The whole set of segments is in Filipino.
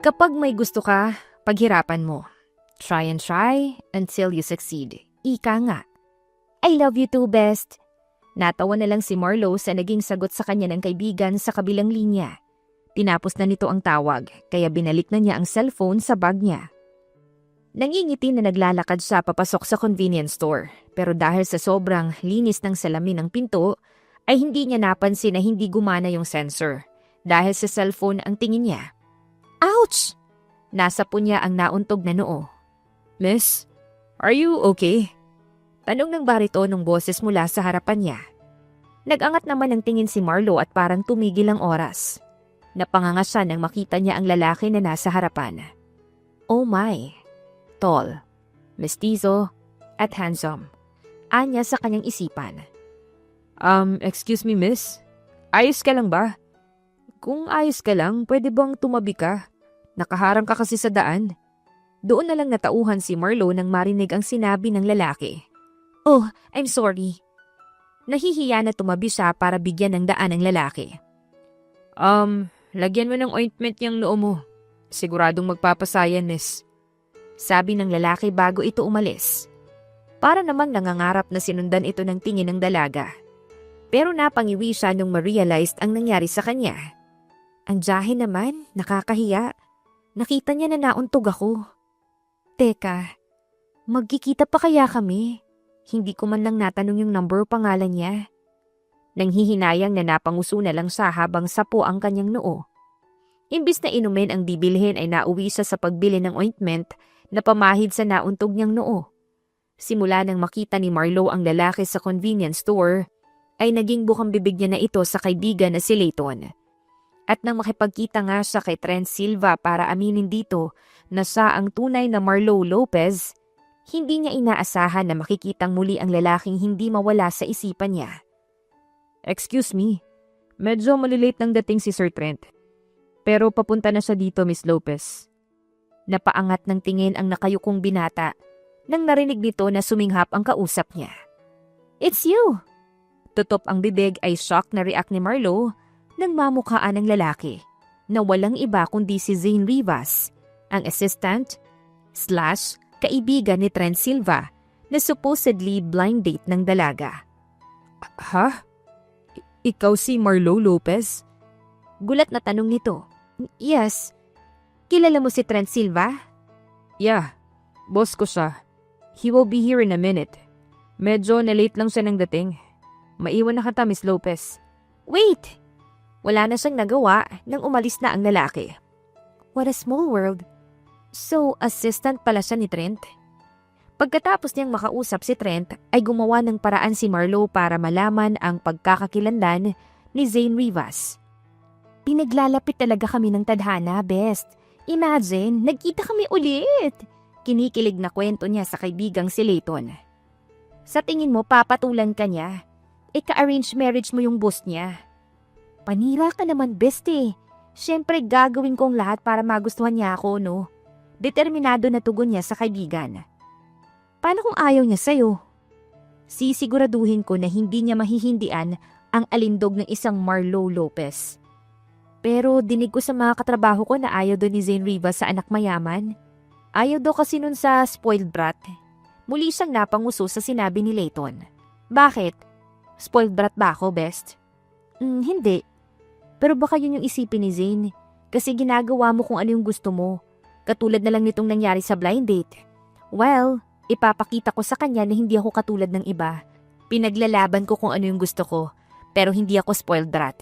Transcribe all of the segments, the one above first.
Kapag may gusto ka, paghirapan mo. Try and try until you succeed. Ika nga. I love you too, best. Natawa na lang si Marlo sa naging sagot sa kanya ng kaibigan sa kabilang linya. Tinapos na nito ang tawag, kaya binalik na niya ang cellphone sa bag niya. Nangingiti na naglalakad siya papasok sa convenience store, pero dahil sa sobrang linis ng salamin ng pinto, ay hindi niya napansin na hindi gumana yung sensor. Dahil sa cellphone ang tingin niya. Ouch! Nasa po niya ang nauntog na noo. Miss, are you okay? Tanong ng baritonong boses mula sa harapan niya. Nag-angat naman ang tingin si Marlo at parang tumigil ang oras. Napanganga siya nang makita niya ang lalaki na nasa harapan. Oh my! Tall, mestizo, at handsome. Anya sa kanyang isipan. Excuse me miss? Ayos ka lang ba? Kung ayos ka lang, pwede bang tumabi ka? Nakaharang ka kasi sa daan. Doon na lang natauhan si Marlo nang marinig ang sinabi ng lalaki. Oh, I'm sorry. Nahihiya na tumabi siya para bigyan ng daan ng lalaki. Lagyan mo ng ointment yung noo mo. Siguradong magpapasaya, miss. Sabi ng lalaki bago ito umalis. Para namang nangangarap na sinundan ito ng tingin ng dalaga. Pero napangiwi siya nung ma-realized ang nangyari sa kanya. Ang jahe naman, nakakahiya. Nakita niya na nauntog ako. Teka, magkikita pa kaya kami? Hindi ko man lang natanong yung number o pangalan niya. Nanghihinayang na napanguso na lang siya habang sapo ang kanyang noo. Imbis na inumin ang bibilhin ay nauwi siya sa pagbili ng ointment na pamahid sa nauntog niyang noo. Simula nang makita ni Marlo ang lalaki sa convenience store, ay naging bukang bibig niya na ito sa kaibigan na si Layton. At nang makipagkita nga siya kay Trent Silva para aminin dito na siya ang tunay na Marlo Lopez, hindi niya inaasahan na makikitang muli ang lalaking hindi mawala sa isipan niya. Excuse me, medyo malilate ng dating si Sir Trent. Pero papunta na siya dito, Miss Lopez. Napaangat ng tingin ang nakayukong binata nang narinig nito na suminghap ang kausap niya. It's you! Tutop ang bibig ay shock na react ni Marlo nang mamukhaan ng lalaki na walang iba kundi si Zane Rivas, ang assistant/kaibigan ni Trent Silva na supposedly blind date ng dalaga. Ha? Ikaw si Marlo Lopez? Gulat na tanong nito. Yes. Kilala mo si Trent Silva? Yeah, boss ko siya. He will be here in a minute. Medyo na-late lang siya ng dating. Maiwan na kita, Miss Lopez. Wait! Wala na siyang nagawa nang umalis na ang lalaki. What a small world. So, assistant pala siya ni Trent? Pagkatapos niyang makausap si Trent, ay gumawa ng paraan si Marlo para malaman ang pagkakakilanlan ni Zane Rivas. Pinaglalapit talaga kami ng tadhana, best. Imagine, nagkita kami ulit. Kinikilig na kwento niya sa kaibigang si Layton. Sa tingin mo, papatulan ka niya? Ika-arrange marriage mo yung boss niya. Panira ka naman, best eh. Siyempre gagawin kong lahat para magustuhan niya ako, no? Determinado na tugon niya sa kaibigan. Paano kung ayaw niya sa'yo? Sisiguraduhin ko na hindi niya mahihindian ang alindog ng isang Marlo Lopez. Pero dinig ko sa mga katrabaho ko na ayaw doon ni Zane Rivas sa anak mayaman. Ayaw daw kasi nun sa spoiled brat. Muli siyang napanguso sa sinabi ni Layton. Bakit? Spoiled brat ba ako, best? Hindi. Pero baka yun yung isipin ni Zane. Kasi ginagawa mo kung ano yung gusto mo. Katulad na lang nitong nangyari sa blind date. Well, ipapakita ko sa kanya na hindi ako katulad ng iba. Pinaglalaban ko kung ano yung gusto ko. Pero hindi ako spoiled brat.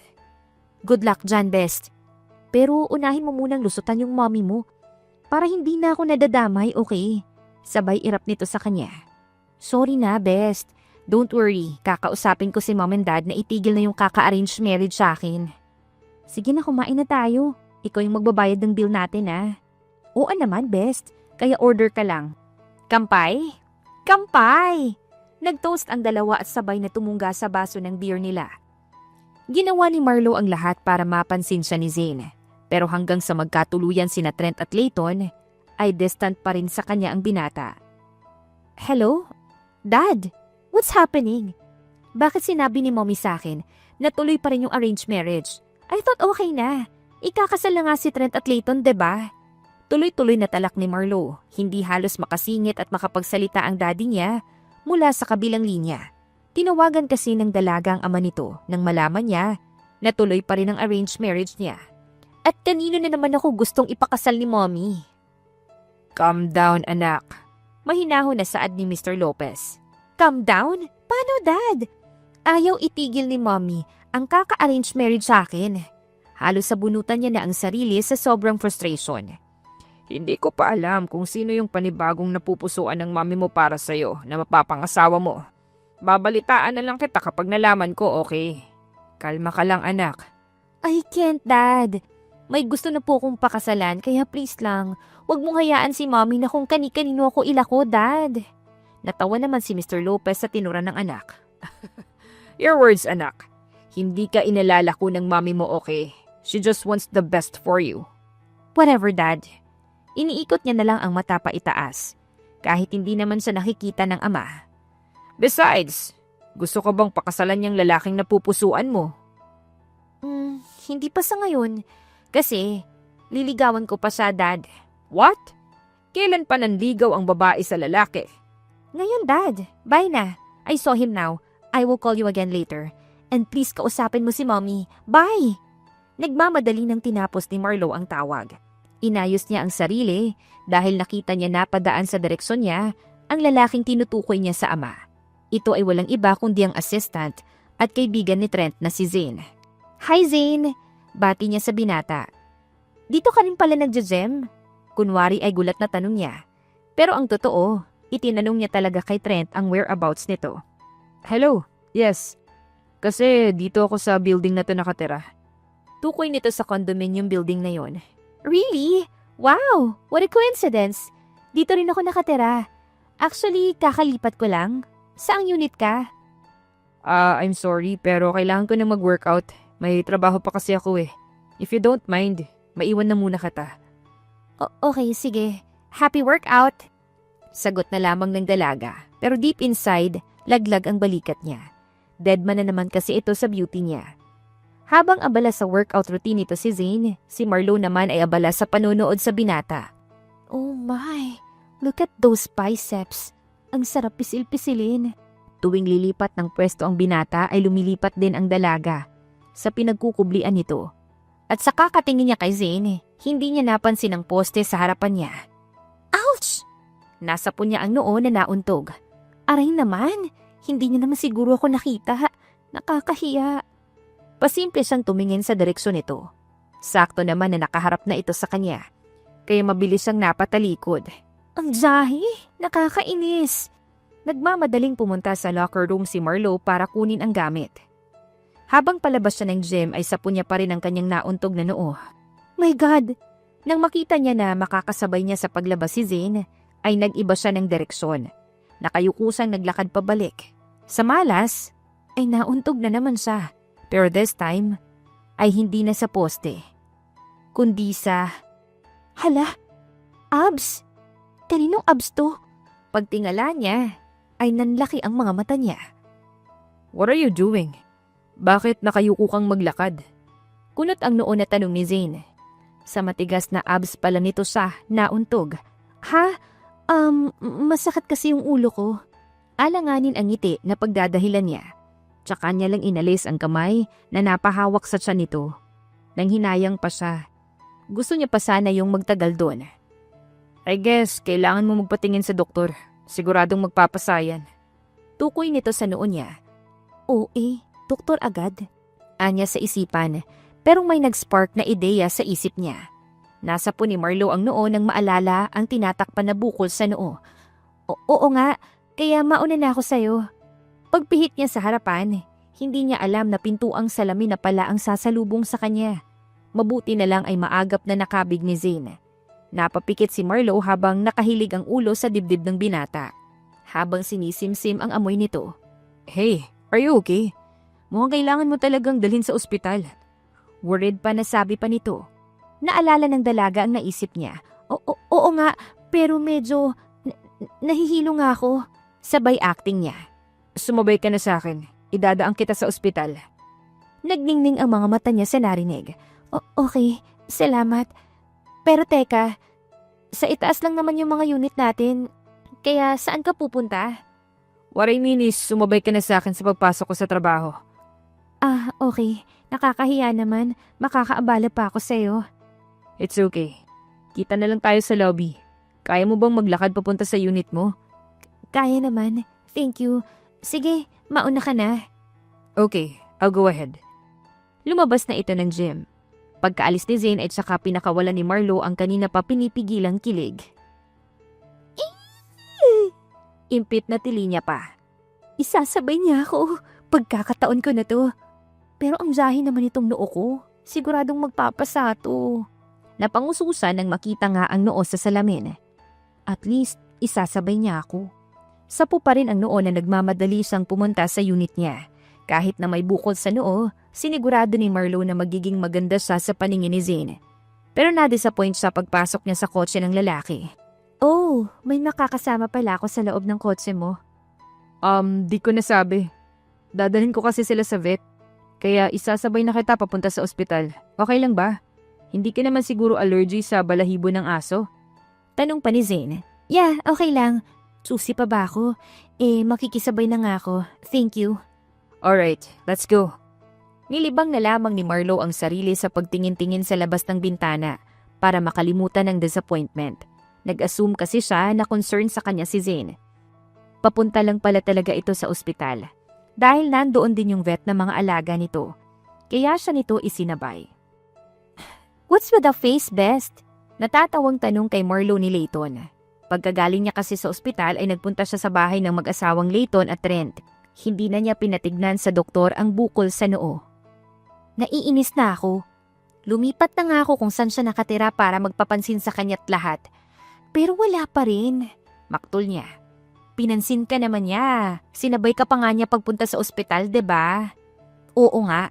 Good luck dyan, best. Pero unahin mo munang lusutan yung mommy mo. Para hindi na ako nadadamay, okay? Sabay irap nito sa kanya. Sorry na, best. Don't worry, kakausapin ko si mom and dad na itigil na yung kaka-arrange marriage sa akin. Sige na, kumain na tayo. Ikaw yung magbabayad ng bill natin, ah. Oo naman, best. Kaya order ka lang. Kampay? Kampay! Nag-toast ang dalawa at sabay na tumungga sa baso ng beer nila. Ginawa ni Marlo ang lahat para mapansin siya ni Zane. Pero hanggang sa magkatuluyan sina Trent at Layton, ay distant pa rin sa kanya ang binata. Hello? Dad? What's happening? Bakit sinabi ni mommy sa akin na tuloy pa rin yung arranged marriage? I thought okay na. Ikakasal na nga si Trent at Layton, diba? Tuloy-tuloy na talak ni Marlo, hindi halos makasingit at makapagsalita ang daddy niya mula sa kabilang linya. Tinawagan kasi ng dalaga ang ama nito nang malaman niya na tuloy pa rin ang arranged marriage niya. At kanino na naman ako gustong ipakasal ni mommy? Calm down, anak. Mahinahon na saad ni Mr. Lopez. Calm down? Paano, dad? Ayaw itigil ni mommy ang kaka-arrange marriage sa akin. Halos sabunutan niya na ang sarili sa sobrang frustration. Hindi ko pa alam kung sino yung panibagong napupusuan ng mami mo para sa'yo na mapapangasawa mo. Babalitaan na lang kita kapag nalaman ko, okay? Kalma ka lang, anak. I can't, dad. May gusto na po kong pakasalan kaya please lang, wag mong hayaan si mommy na kung kani-kanino ako ilako, dad. Natawa naman si Mr. Lopez sa tinura ng anak. Your words, anak. Hindi ka inalalako ng mami mo, okay? She just wants the best for you. Whatever, dad. Iniikot niya na lang ang mata pa itaas, kahit hindi naman siya nakikita ng ama. Besides, gusto ko bang pakasalan niyang lalaking napupusuan mo? Hindi pa sa ngayon, kasi liligawan ko pa siya, dad. What? Kailan pa nanligaw ang babae sa lalaki? Ngayon, dad. Bye na. I saw him now. I will call you again later. And please kausapin mo si mommy. Bye! Nagmamadali nang tinapos ni Marlo ang tawag. Inayos niya ang sarili dahil nakita niya napadaan sa direksyon niya ang lalaking tinutukoy niya sa ama. Ito ay walang iba kundi ang assistant at kaibigan ni Trent na si Zane. Hi Zane! Bati niya sa binata. Dito ka rin pala nagja-gym? Kunwari ay gulat na tanong niya. Pero ang totoo, itinanong niya talaga kay Trent ang whereabouts nito. Hello, yes. Kasi dito ako sa building na to nakatira. Tukoy nito sa condominium building na yon. Really? Wow! What a coincidence! Dito rin ako nakatira. Actually, kakalipat ko lang. Saang unit ka? I'm sorry, pero kailangan ko na mag-workout. May trabaho pa kasi ako eh. If you don't mind, maiwan na muna kita. Okay, sige. Happy workout! Sagot na lamang ng dalaga, pero deep inside, laglag ang balikat niya. Deadman na naman kasi ito sa beauty niya. Habang abala sa workout routine nito si Zane, si Marlo naman ay abala sa panonood sa binata. Oh my, look at those biceps. Ang sarap pisil-pisilin. Tuwing lilipat ng pwesto ang binata ay lumilipat din ang dalaga sa pinagkukublian nito. At sa kakatingin niya kay Zane, hindi niya napansin ang poste sa harapan niya. Ouch! Nasapo niya ang noo na nauntog. Aray naman, hindi niya naman siguro ako nakita. Nakakahiya. Pasimple siyang tumingin sa direksyon nito. Sakto naman na nakaharap na ito sa kanya, kaya mabilis siyang napatalikod. Ang jahi, nakakainis. Nagmamadaling pumunta sa locker room si Marlo para kunin ang gamit. Habang palabas siya ng gym ay sapo niya pa rin ang kanyang nauntog na noo. My God! Nang makita niya na makakasabay niya sa paglabas si Zane, ay nag-iba siya ng direksyon. Nakayukusang naglakad pabalik. Sa malas, ay nauntog na naman siya. Pero this time, ay hindi na sa poste, kundi sa... Hala! Abs! Kaninong abs to? Pagtingala niya, ay nanlaki ang mga mata niya. What are you doing? Bakit nakayuko kang maglakad? Kunot ang noo na tanong ni Zane. Sa matigas na abs pala nito siya nauntog. Ha? Masakit kasi yung ulo ko. Alanganin ang ngiti na pagdadahilan niya. Tsaka niya lang inalis ang kamay na napahawak sa tiyan nito. Nang hinayang pa siya. Gusto niya pa sana yung magtagal doon. I guess, kailangan mo magpatingin sa doktor. Siguradong magpapasayan. Tukoy nito sa noo niya. Oo doktor agad. Anya sa isipan, pero may nag-spark na ideya sa isip niya. Nasa po ni Marlo ang noo nang maalala ang tinatakpan na bukol sa noo. Oo nga, kaya mauna na ako sa'yo. Pagpihit niya sa harapan, hindi niya alam na pintuang salamin na pala ang sasalubong sa kanya. Mabuti na lang ay maagap na nakabig ni Zane. Napapikit si Marlo habang nakahilig ang ulo sa dibdib ng binata. Habang sinisimsim ang amoy nito. Hey, are you okay? Mukhang kailangan mo talagang dalhin sa ospital. Worried pa na sabi pa nito. Naalala ng dalaga ang naisip niya. Oo nga, pero medyo nahihilo nga ako. Sabay acting niya. Sumabay ka na sa akin. Idadaan kita sa ospital. Nagningning ang mga mata niya sa narinig. Okay, salamat. Pero teka, Sa itaas lang naman yung mga unit natin. Kaya saan ka pupunta? What I mean is, sumabay ka na sa akin sa pagpasok ko sa trabaho. Ah, okay. Nakakahiya naman. Makakaabala pa ako sa'yo. It's okay. Kita na lang tayo sa lobby. Kaya mo bang maglakad papunta sa unit mo? Kaya naman. Thank you. Sige, mauna ka na. Okay, I'll go ahead. Lumabas na ito ng gym. Pagkaalis ni Zane ay saka pinakawalan ni Marlo ang kanina pa pinipigilang kilig. Impit na tili niya pa. Isasabay niya ako. Pagkakataon ko na to. Pero ang jahe naman itong noo ko. Siguradong magpapasa to. Napangususan nang makita nga ang noo sa salamin. At least, isasabay niya ako. Sapo pa rin ang noo na nagmamadali siyang pumunta sa unit niya. Kahit na may bukol sa noo, sinigurado ni Marlo na magiging maganda siya sa paningin ni Zane. Pero na-disappoint siya pagpasok niya sa kotse ng lalaki. Oh, may makakasama pala ako sa loob ng kotse mo. Di ko nasabi. Dadalhin ko kasi sila sa vet. Kaya isasabay na kita papunta sa ospital. Okay lang ba? Hindi ka naman siguro allergy sa balahibo ng aso? Tanong pa ni Zane. Yeah, okay lang. Susi pa ba ako? Makikisabay na nga ako. Thank you. Alright, let's go. Nilibang na lamang ni Marlo ang sarili sa pagtingin-tingin sa labas ng bintana para makalimutan ang disappointment. Nag-assume kasi siya na concern sa kanya si Zane. Papunta lang pala talaga ito sa ospital. Dahil nandoon din yung vet na mga alaga nito. Kaya siya nito isinabay. What's with the face, best? Natatawang tanong kay Marlo ni Layton. Pagkagaling niya kasi sa ospital ay nagpunta siya sa bahay ng mag-asawang Layton at Trent. Hindi na niya pinatignan sa doktor ang bukol sa noo. Naiinis na ako. Lumipat na nga ako kung saan siya nakatira para magpapansin sa kanya't lahat. Pero wala pa rin. Maktol niya. Pinansin ka naman niya. Sinabay ka pa nga niya pagpunta sa ospital, 'di ba? Oo nga.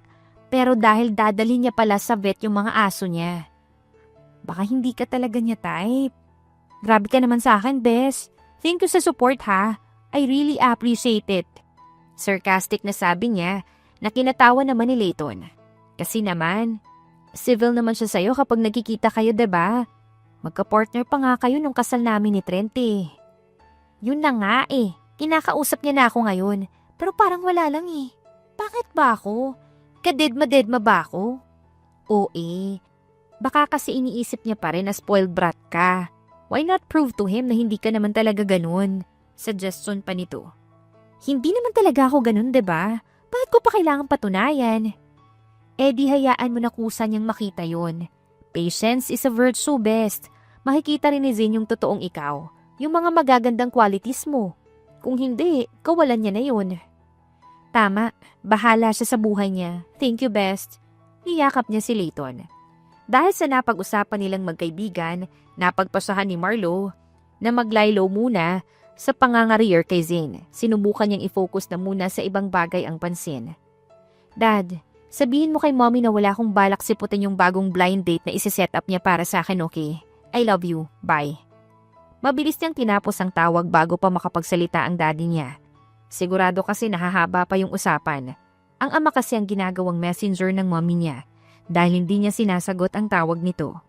Pero dahil dadalhin niya pala sa vet yung mga aso niya. Baka hindi ka talaga niya type. Grabe ka naman sa akin, Bes. Thank you sa support ha. I really appreciate it. Sarcastic na sabi niya na kinatawa naman ni Layton. Kasi naman, civil naman siya sa'yo kapag nagkikita kayo, 'di ba? Magka-partner pa nga kayo nung kasal namin ni Trent eh. Yun na nga eh. Kinakausap niya na ako ngayon. Pero parang wala lang eh. Bakit ba ako? Kadedma-dedma ba ako? Oo eh. Baka kasi iniisip niya pa rin na spoiled brat ka. Why not prove to him na hindi ka naman talaga ganun? Suggestion pa nito. Hindi naman talaga ako ganun, 'di ba? Bakit ko pa kailangan patunayan? Eh di hayaan mo na kusa niyang makita yon. Patience is a virtue, best. Makikita rin ni Zane yung totoong ikaw. Yung mga magagandang qualities mo. Kung hindi, kawalan niya na yun. Tama, bahala siya sa buhay niya. Thank you, best. Niyakap niya si Layton. Dahil sa napag-usapan nilang magkaibigan, napagpasahan ni Marlo na maglaylo muna sa pangangarier kay Zane. Sinubukan niyang i-focus na muna sa ibang bagay ang pansin. Dad, sabihin mo kay mommy na wala akong balak siputin yung bagong blind date na isi-set up niya para sa akin, okay? I love you. Bye. Mabilis niyang tinapos ang tawag bago pa makapagsalita ang daddy niya. Sigurado kasi nahahaba pa yung usapan. Ang ama kasi ang ginagawang messenger ng mommy niya dahil hindi niya sinasagot ang tawag nito.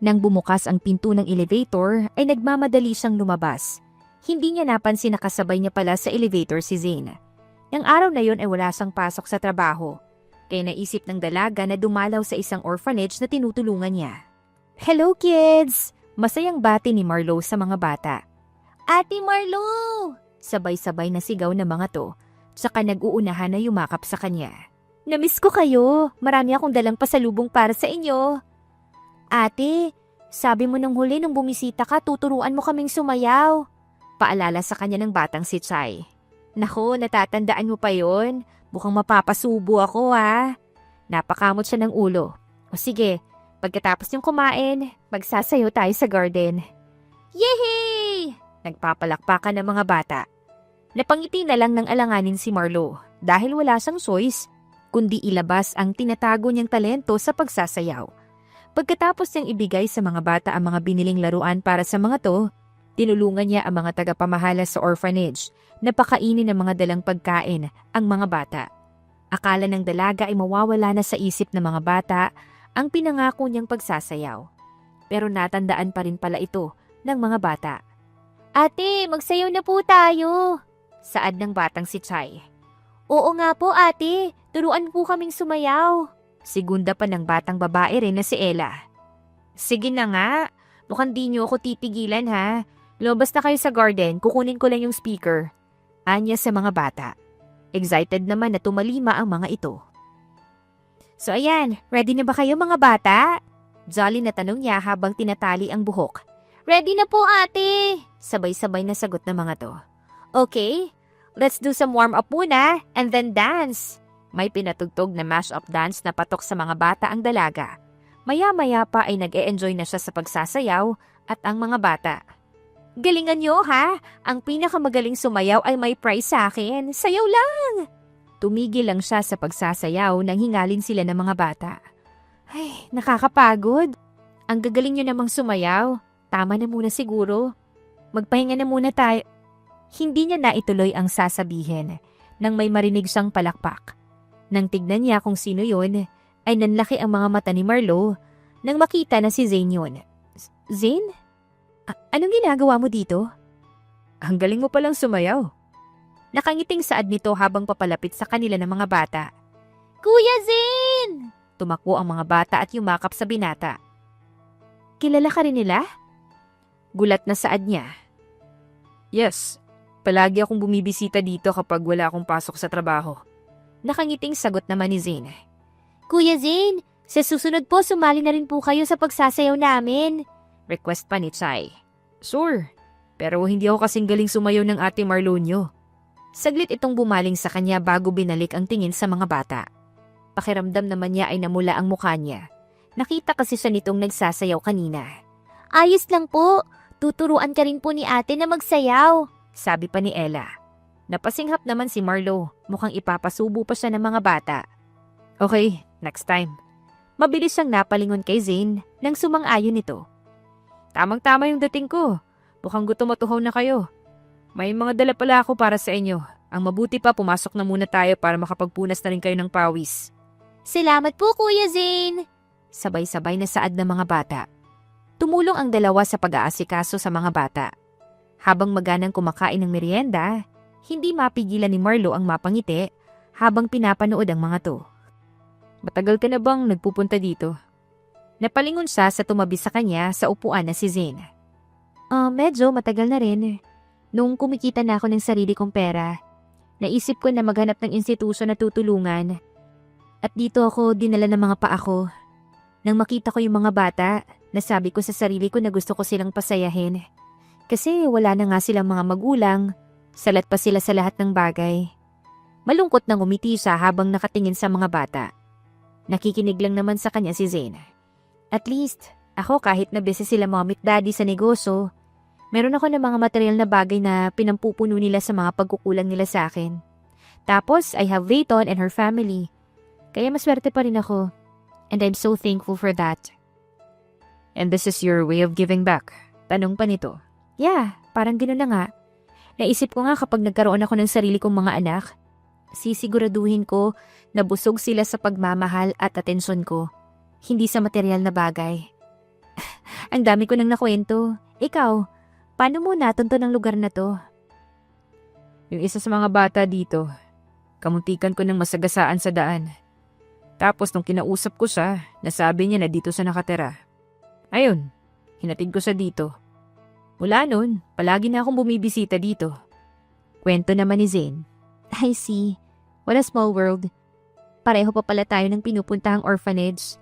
Nang bumukas ang pinto ng elevator ay nagmamadali siyang lumabas. Hindi niya napansin na kasabay niya pala sa elevator si Zane. Nang araw na yon ay wala siyang pasok sa trabaho. Kaya naisip ng dalaga na dumalaw sa isang orphanage na tinutulungan niya. Hello kids! Masayang bati ni Marlo sa mga bata. Ate Marlo! Sabay-sabay na sigaw ng mga to, tsaka nag-uunahan na yumakap sa kanya. Namiss ko kayo. Marami akong dalang pasalubong para sa inyo. Ate, sabi mo nung huli nung bumisita ka, tuturuan mo kaming sumayaw. Paalala sa kanya ng batang si Chai. Nako, natatandaan mo pa yon? Mukhang mapapasubo ako ha. Napakamot siya ng ulo. O sige, pagkatapos niyong kumain, magsasayo tayo sa garden. Yehey! Nagpapalakpakan ng mga bata. Napangiti na lang ng alanganin si Marlo dahil wala siyang choice, kundi ilabas ang tinatago niyang talento sa pagsasayaw. Pagkatapos niyang ibigay sa mga bata ang mga biniling laruan para sa mga to, tinulungan niya ang mga tagapamahala sa orphanage na pakainin ng mga dalang pagkain ang mga bata. Akala ng dalaga ay mawawala na sa isip ng mga bata ang pinangako niyang pagsasayaw. Pero natandaan pa rin pala ito ng mga bata. Ate, magsayaw na po tayo, saad ng batang si Chai. Oo nga po ate, turuan po kaming sumayaw. Segunda pa ng batang babae rin na si Ella. Sige na nga, mukhang di niyo ako titigilan ha. Lumabas na kayo sa garden, kukunin ko lang yung speaker. Anya sa mga bata. Excited naman na tumalima ang mga ito. So ayan, ready na ba kayo mga bata? Jolly na tanong niya habang tinatali ang buhok. Ready na po ate! Sabay-sabay na sagot ng mga to. Okay, let's do some warm-up muna and then dance. May pinatugtog na mash-up dance na patok sa mga bata ang dalaga. Maya-maya pa ay nag-e-enjoy na siya sa pagsasayaw at ang mga bata. Galingan nyo ha! Ang pinakamagaling sumayaw ay may prize sa akin. Sayaw lang! Tumigil lang siya sa pagsasayaw nang hingalin sila ng mga bata. Ay, nakakapagod. Ang gagaling nyo namang sumayaw. Tama na muna siguro. Magpahinga na muna tayo. Hindi niya na ituloy ang sasabihin nang may marinig siyang palakpak. Nang tignan niya kung sino yun, ay nanlaki ang mga mata ni Marlo nang makita na si Zane yun. Zane? Anong ginagawa mo dito? Ang galing mo palang sumayaw. Nakangiting saad nito habang papalapit sa kanila ng mga bata. Kuya Zane! Tumakbo ang mga bata at yumakap sa binata. Kilala ka rin nila? Gulat na saad niya. Yes, palagi akong bumibisita dito kapag wala akong pasok sa trabaho. Nakangiting sagot naman ni Zane. Kuya Zane, sa susunod po sumali na rin po kayo sa pagsasayaw namin. Request pa ni Chai. Sure, pero hindi ako kasing galing sumayaw ng ate Marlonyo. Saglit itong bumaling sa kanya bago binalik ang tingin sa mga bata. Pakiramdam naman niya ay namula ang mukha niya. Nakita kasi siya nitong nagsasayaw kanina. Ayos lang po. Tuturuan ka rin po ni ate na magsayaw, sabi pa ni Ella. Napasinghap naman si Marlo, mukhang ipapasubo pa siya ng mga bata. Okay, next time. Mabilis siyang napalingon kay Zane nang sumang-ayon nito. Tamang-tama yung dating ko. Mukhang gutom at uhaw na kayo. May mga dala pala ako para sa inyo. Ang mabuti pa pumasok na muna tayo para makapagpunas na rin kayo ng pawis. Salamat po Kuya Zane! Sabay-sabay na saad ng mga bata. Tumulong ang dalawa sa pag-aasikaso sa mga bata. Habang maganang kumakain ng merienda, hindi mapigilan ni Marlo ang mapangiti habang pinapanood ang mga to. Matagal ka na bang nagpupunta dito? Napalingon siya sa tumabi sa kanya sa upuan na si Zane. Medyo matagal na rin. Nung kumikita na ako ng sarili kong pera, naisip ko na maghanap ng institusyon na tutulungan. At dito ako dinala ng mga paa ko. Nang makita ko yung mga bata, nasabi ko sa sarili ko na gusto ko silang pasayahin. Kasi wala na nga silang mga magulang, salat pa sila sa lahat ng bagay. Malungkot nang umiti siya habang nakatingin sa mga bata. Nakikinig lang naman sa kanya si Zane. At least, ako kahit na busy sila mommy at daddy sa negosyo, meron ako ng mga material na bagay na pinampupuno nila sa mga pagkukulang nila sa akin. Tapos, I have Layton and her family. Kaya maswerte pa rin ako. And I'm so thankful for that. And this is your way of giving back? Tanong pa nito. Yeah, parang gano'n na nga. Naisip ko nga kapag nagkaroon ako ng sarili kong mga anak, sisiguraduhin ko na busog sila sa pagmamahal at atensyon ko, hindi sa material na bagay. Ang dami ko nang nakwento. Ikaw, paano mo natunto ng lugar na to? Yung isa sa mga bata dito, kamuntikan ko ng masagasaan sa daan. Tapos nung kinausap ko siya, nasabi niya na dito siya nakatira. Ayun, hinatid ko siya dito. Mula nun, palagi na akong bumibisita dito. Kwento naman ni Zane. I see. What a small world. Pareho pa pala tayo ng pinupuntahang orphanage.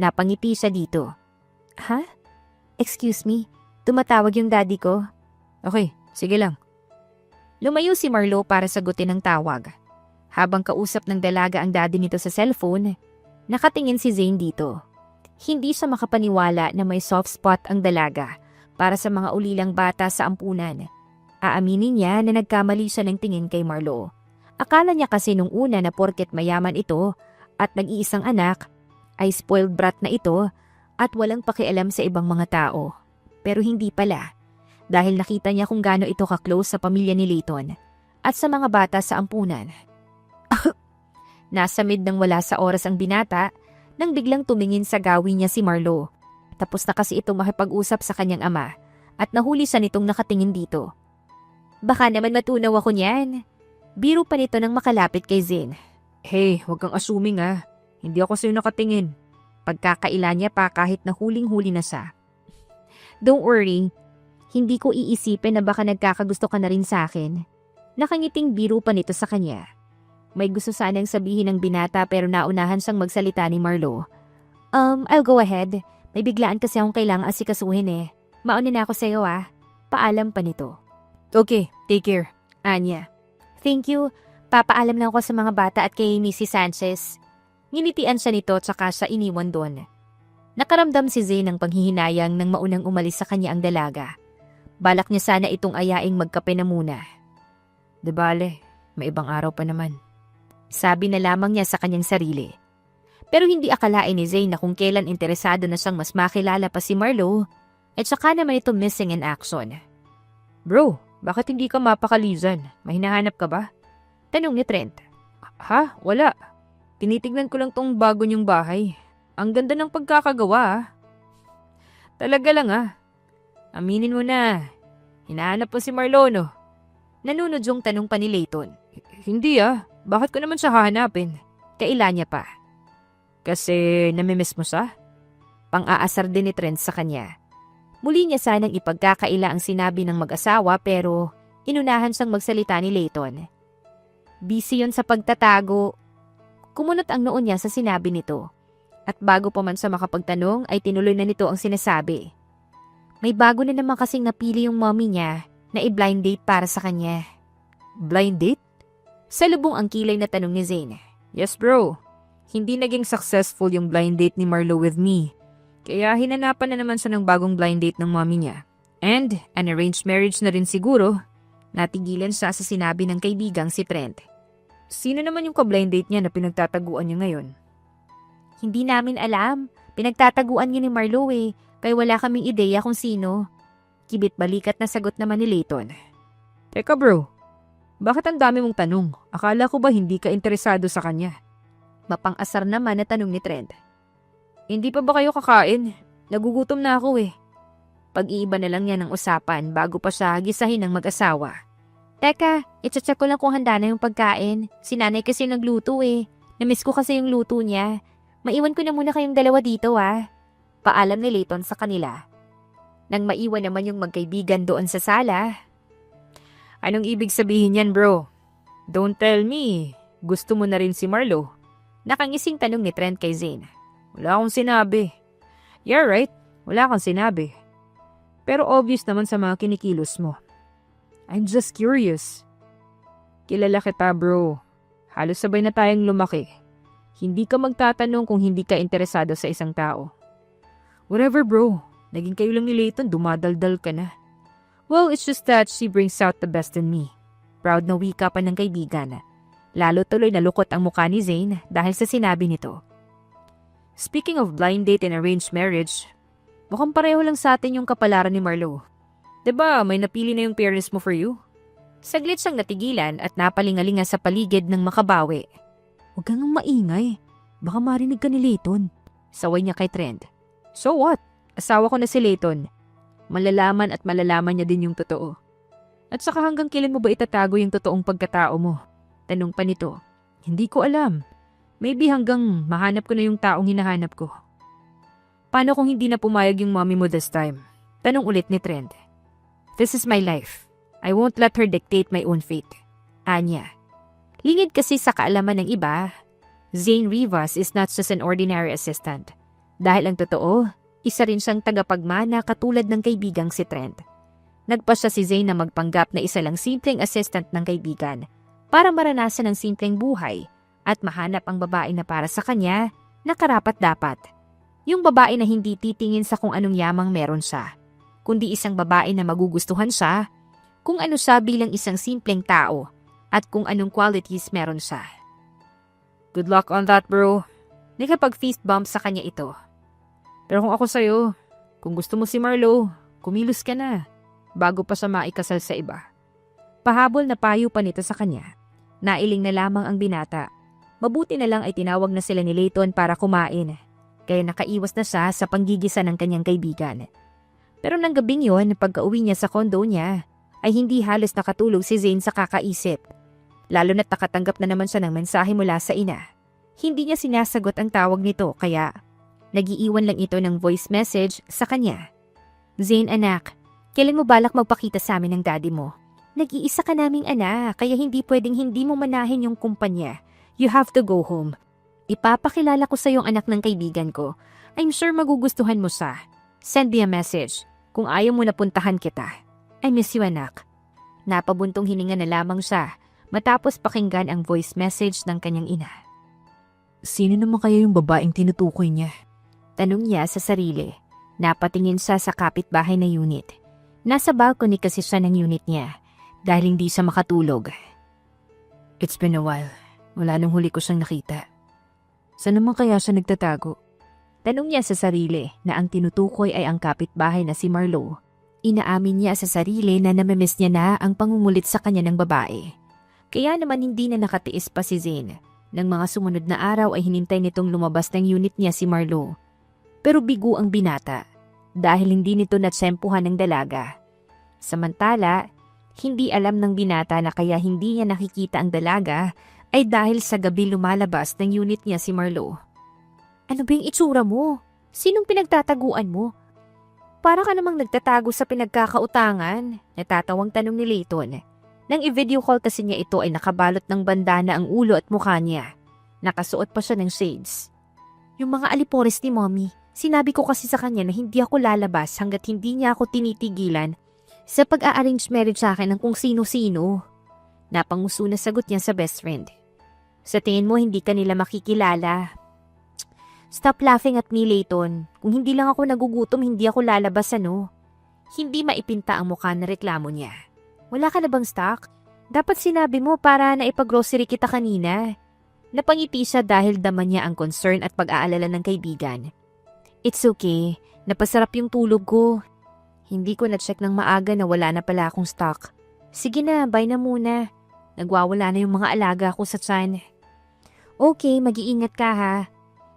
Napangiti siya dito. Ha? Excuse me, tumatawag yung daddy ko. Okay, sige lang. Lumayo si Marlo para sagutin ang tawag. Habang kausap ng dalaga ang daddy nito sa cellphone, nakatingin si Zane dito. Hindi siya makapaniwala na may soft spot ang dalaga para sa mga ulilang bata sa ampunan. Aaminin niya na nagkamali siya ng tingin kay Marlo. Akala niya kasi nung una na porket mayaman ito at nag-iisang anak, ay spoiled brat na ito at walang pakialam sa ibang mga tao. Pero hindi pala, dahil nakita niya kung gaano ito ka-close sa pamilya ni Layton at sa mga bata sa ampunan. Nasa mid nang wala sa oras ang binata nang biglang tumingin sa gawi niya si Marlo. Tapos na kasi ito makipag-usap sa kanyang ama at nahuli siya nitong nakatingin dito. Baka naman matunaw ako niyan. Biro pa nito nang makalapit kay Zane. Hey, huwag kang assuming Hindi ako sa'yo nakatingin. Pagkakaila niya pa kahit na huling-huli na siya. Don't worry, hindi ko iisipin na baka nagkakagusto ka na rin sa akin. Nakangiting biro pa nito sa kanya. May gusto sanang sabihin ng binata pero naunahan siyang magsalita ni Marlo. I'll go ahead. May biglaan kasi akong kailangang asikasuhin Mauna na ako sa'yo Paalam pa nito. Okay, take care. Anya. Thank you. Papaalam lang ako sa mga bata at kay Mrs. Sanchez. Nginitian siya nito tsaka siya iniwan doon. Nakaramdam si Zane ng panghihinayang nang maunang umalis sa kanya ang dalaga. Balak niya sana itong ayaing magkape na muna. De bale, may ibang araw pa naman. Sabi na lamang niya sa kanyang sarili. Pero hindi akalain ni Zane na kung kailan interesado na siyang mas makilala pa si Marlo at saka naman ito missing in action. Bro, bakit hindi ka mapakalizan? May hinahanap ka ba? Tanong ni Trent. Ha? Wala. Tinitignan ko lang tong bago niyong bahay. Ang ganda ng pagkakagawa Talaga lang Aminin mo na. Hinahanap mo si Marlo, no? Nanunod yung tanong pa ni Layton. Hindi Bakit ko naman siya hahanapin? Kaila niya pa. Kasi namimiss mo siya? Pang-aasar din ni Trent sa kanya. Muli niya sanang ipagkakaila ang sinabi ng mag-asawa pero inunahan siyang magsalita ni Layton. Busy yon sa pagtatago. Kumunot ang noon niya sa sinabi nito. At bago pa man siya makapagtanong ay tinuloy na nito ang sinasabi. May bago na naman kasing napili yung mommy niya na i-blind date para sa kanya. Blind date? Salubong ang kilay na tanong ni Zane. Yes bro. Hindi naging successful yung blind date ni Marlo with me. Kaya hinanapan na naman siya ng bagong blind date ng mommy niya. And an arranged marriage na rin siguro. Natigilan siya sa sinabi ng kaibigang si Trent. Sino naman yung ka-blind date niya na pinagtataguan niya ngayon? Hindi namin alam. Pinagtataguan niya ni Marlo kaya wala kaming ideya kung sino. Kibit-balikat na sagot naman ni Layton. Teka bro, bakit ang dami mong tanong? Akala ko ba hindi ka interesado sa kanya? Mapang-asar naman na tanong ni Trent. Hindi pa ba kayo kakain? Nagugutom na ako Pag-iiba na lang niya ng usapan bago pa siya gisahin ng mag-asawa. Teka, i-check ko lang kung handa na yung pagkain. Si nanay kasi nagluto Namiss ko kasi yung luto niya. Maiwan ko na muna kayong dalawa dito Paalam ni Layton sa kanila. Nang maiwan naman yung magkaibigan doon sa sala. Anong ibig sabihin yan bro? Don't tell me. Gusto mo na rin si Marlo? Nakangising tanong ni Trent kay Zane. Wala akong sinabi. You're right. Wala kang sinabi. Pero obvious naman sa mga kinikilos mo. I'm just curious. Kilala kita bro. Halos sabay na tayong lumaki. Hindi ka magtatanong kung hindi ka interesado sa isang tao. Whatever bro. Naging kayo lang ni Layton, dumadaldal ka na. Well, it's just that she brings out the best in me. Proud na wika pa ng kaibigan. Lalo tuloy nalukot ang mukha ni Zane dahil sa sinabi nito. Speaking of blind date and arranged marriage, mukhang pareho lang sa atin yung kapalaran ni Marlo. 'Di ba may napili na yung parents mo for you? Saglit siyang natigilan at napalingalinga sa paligid ng makabawi. Huwag kang maingay. Baka marinig ka ni Layton. Saway niya kay Trent. So what? Asawa ko na si Layton. Malalaman at malalaman niya din yung totoo. At saka hanggang kailan mo ba itatago yung totoong pagkatao mo? Tanong pa nito. Hindi ko alam. Maybe hanggang mahanap ko na yung taong hinahanap ko. Paano kung hindi na pumayag yung mommy mo this time? Tanong ulit ni Trent. This is my life. I won't let her dictate my own fate. Anya. Lingid kasi sa kaalaman ng iba, Zane Rivas is not just an ordinary assistant. Dahil ang totoo, isa rin siyang tagapagmana katulad ng kaibigang si Trent. Nagpasya si Zane na magpanggap na isa lang simpleng assistant ng kaibigan para maranasan ang simpleng buhay at mahanap ang babae na para sa kanya na karapat-dapat. Yung babae na hindi titingin sa kung anong yamang meron siya, kundi isang babae na magugustuhan siya kung ano siya bilang isang simpleng tao at kung anong qualities meron siya. Good luck on that bro. Nakapag-fist bump sa kanya ito. Pero kung ako sa'yo, kung gusto mo si Marlo, kumilos ka na bago pa siya maikasal sa iba. Pahabol na payo pa nito sa kanya. Nailing na lamang ang binata. Mabuti na lang ay tinawag na sila ni Layton para kumain. Kaya nakaiwas na siya sa panggigisa ng kanyang kaibigan. Pero nang gabing yon, pagka-uwi niya sa kondo niya, ay hindi halos nakatulog si Zane sa kakaisip. Lalo na't nakatanggap na naman siya ng mensahe mula sa ina. Hindi niya sinasagot ang tawag nito kaya nagiiwan lang ito ng voice message sa kanya. Zane anak, kailan mo balak magpakita sa amin ng daddy mo? Nag-iisa ka naming anak kaya hindi pwedeng hindi mo manahin yung kumpanya. You have to go home. Ipapakilala ko sa yung anak ng kaibigan ko. I'm sure magugustuhan mo siya. Send me a message kung ayaw mo na puntahan kita. I miss you anak. Napabuntong hininga na lamang siya matapos pakinggan ang voice message ng kanyang ina. Sino naman kaya yung babaeng tinutukoy niya? Tanong niya sa sarili. Napatingin siya sa kapitbahay na unit. Nasa balcony kasi siya ng unit niya dahil hindi siya makatulog. It's been a while. Wala nung huli ko siyang nakita. Saan naman kaya siya nagtatago? Tanong niya sa sarili na ang tinutukoy ay ang kapitbahay na si Marlo. Inaamin niya sa sarili na namimiss niya na ang pangungulit sa kanya ng babae. Kaya naman hindi na nakatiis pa si Zane. Nang mga sumunod na araw ay hinintay nitong lumabas ng unit niya si Marlo. Pero bigo ang binata dahil hindi nito natsempuhan ng dalaga. Samantala, hindi alam ng binata na kaya hindi niya nakikita ang dalaga ay dahil sa gabi lumalabas ng unit niya si Marlo. Ano ba yung itsura mo? Sinong pinagtataguan mo? Para ka namang nagtatago sa pinagkakautangan, natatawang tanong ni Layton. Nang i-video call kasi niya ito ay nakabalot ng bandana ang ulo at mukha niya. Nakasuot pa siya ng shades. Yung mga alipores ni Mommy, sinabi ko kasi sa kanya na hindi ako lalabas hanggat hindi niya ako tinitigilan sa pag-a-arrange marriage sa akin ng kung sino-sino. Napanguso na sagot niya sa best friend. Sa tingin mo hindi ka nila makikilala. Stop laughing at me, Layton. Kung hindi lang ako nagugutom, hindi ako lalabas ano. Hindi maipinta ang mukha na reklamo niya. Wala ka na bang stock? Dapat sinabi mo para naipag-grocery kita kanina. Napangiti siya dahil daman niya ang concern at pag-aalala ng kaibigan. It's okay. Napasarap yung tulog ko. Hindi ko na-check ng maaga na wala na pala akong stock. Sige na, bye na muna. Nagwawala na yung mga alaga ko sa tiyan. Okay, mag-iingat ka ha.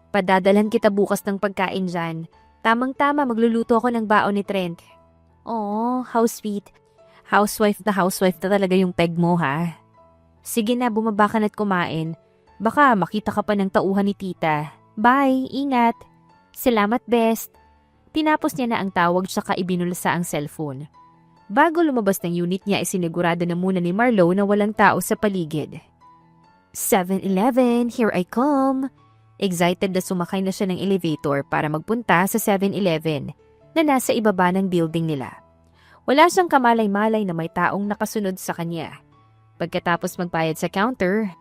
Padadalan kita bukas ng pagkain dyan. Tamang-tama magluluto ako ng baon ni Trent. Oh, how sweet. Housewife na talaga yung peg mo ha. Sige na, bumaba ka na't kumain. Baka makita ka pa ng tauhan ni tita. Bye, ingat. Salamat best. Tinapos niya na ang tawag tsaka ibinulsa ang cellphone. Bago lumabas ng unit niya ay sinigurado na muna ni Marlo na walang tao sa paligid. 7-Eleven, here I come. Excited na sumakay na siya ng elevator para magpunta sa 7-Eleven na nasa ibaba ng building nila. Wala siyang kamalay-malay na may taong nakasunod sa kanya. Pagkatapos magbayad sa counter,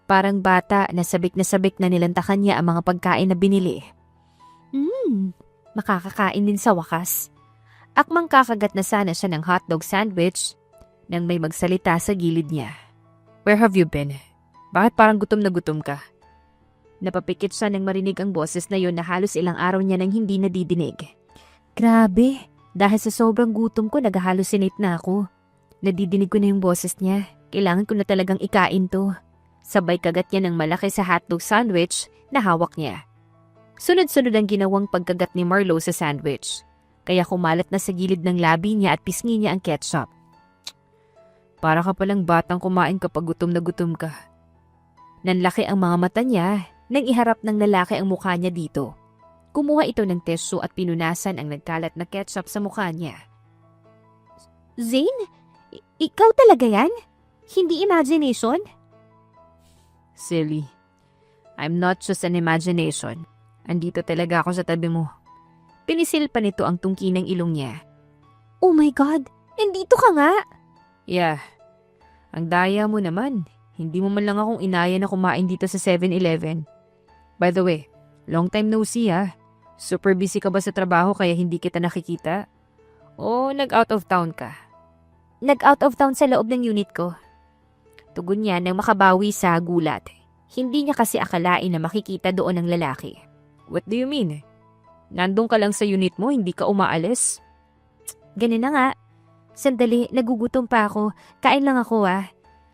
parang bata na sabik na nilantakan niya ang mga pagkain na binili. Makakakain din sa wakas. Akmang kakagat na sana siya ng hotdog sandwich nang may magsalita sa gilid niya. Where have you been? Bakit parang gutom na gutom ka? Napapikit siya nang marinig ang boses na yon na halos ilang araw niya nang hindi nadidinig. Grabe, dahil sa sobrang gutom ko nag-hallucinate na ako. Nadidinig ko na yung boses niya. Kailangan ko na talagang ikain to. Sabay kagat niya ng malaki sa hotdog sandwich na hawak niya. Sunod-sunod ang ginawang pagkagat ni Marlo sa sandwich. Kaya kumalat na sa gilid ng labi niya at pisngi niya ang ketchup. Para ka palang batang kumain kapag gutom na gutom ka. Nanlaki ang mga mata niya nang iharap ng lalaki ang mukha niya dito. Kumuha ito ng tissue at pinunasan ang nagkalat na ketchup sa mukha niya. Zane? Ikaw talaga yan? Hindi imagination? Silly. I'm not just an imagination. Andito talaga ako sa tabi mo. Pinisil pa nito ang tungki ng ilong niya. Oh my God! Nandito ka nga! Yeah. Ang daya mo naman. Hindi mo man lang akong inaya na kumain dito sa 7-Eleven. By the way, long time no see ha. Super busy ka ba sa trabaho kaya hindi kita nakikita? O nag-out of town ka? Nag-out of town sa loob ng unit ko. Tugon niya nang makabawi sa gulat. Hindi niya kasi akalain na makikita doon ang lalaki. What do you mean? Nandun ka lang sa unit mo, hindi ka umaalis? Ganun na nga. Sandali, nagugutom pa ako. Kain lang ako ah.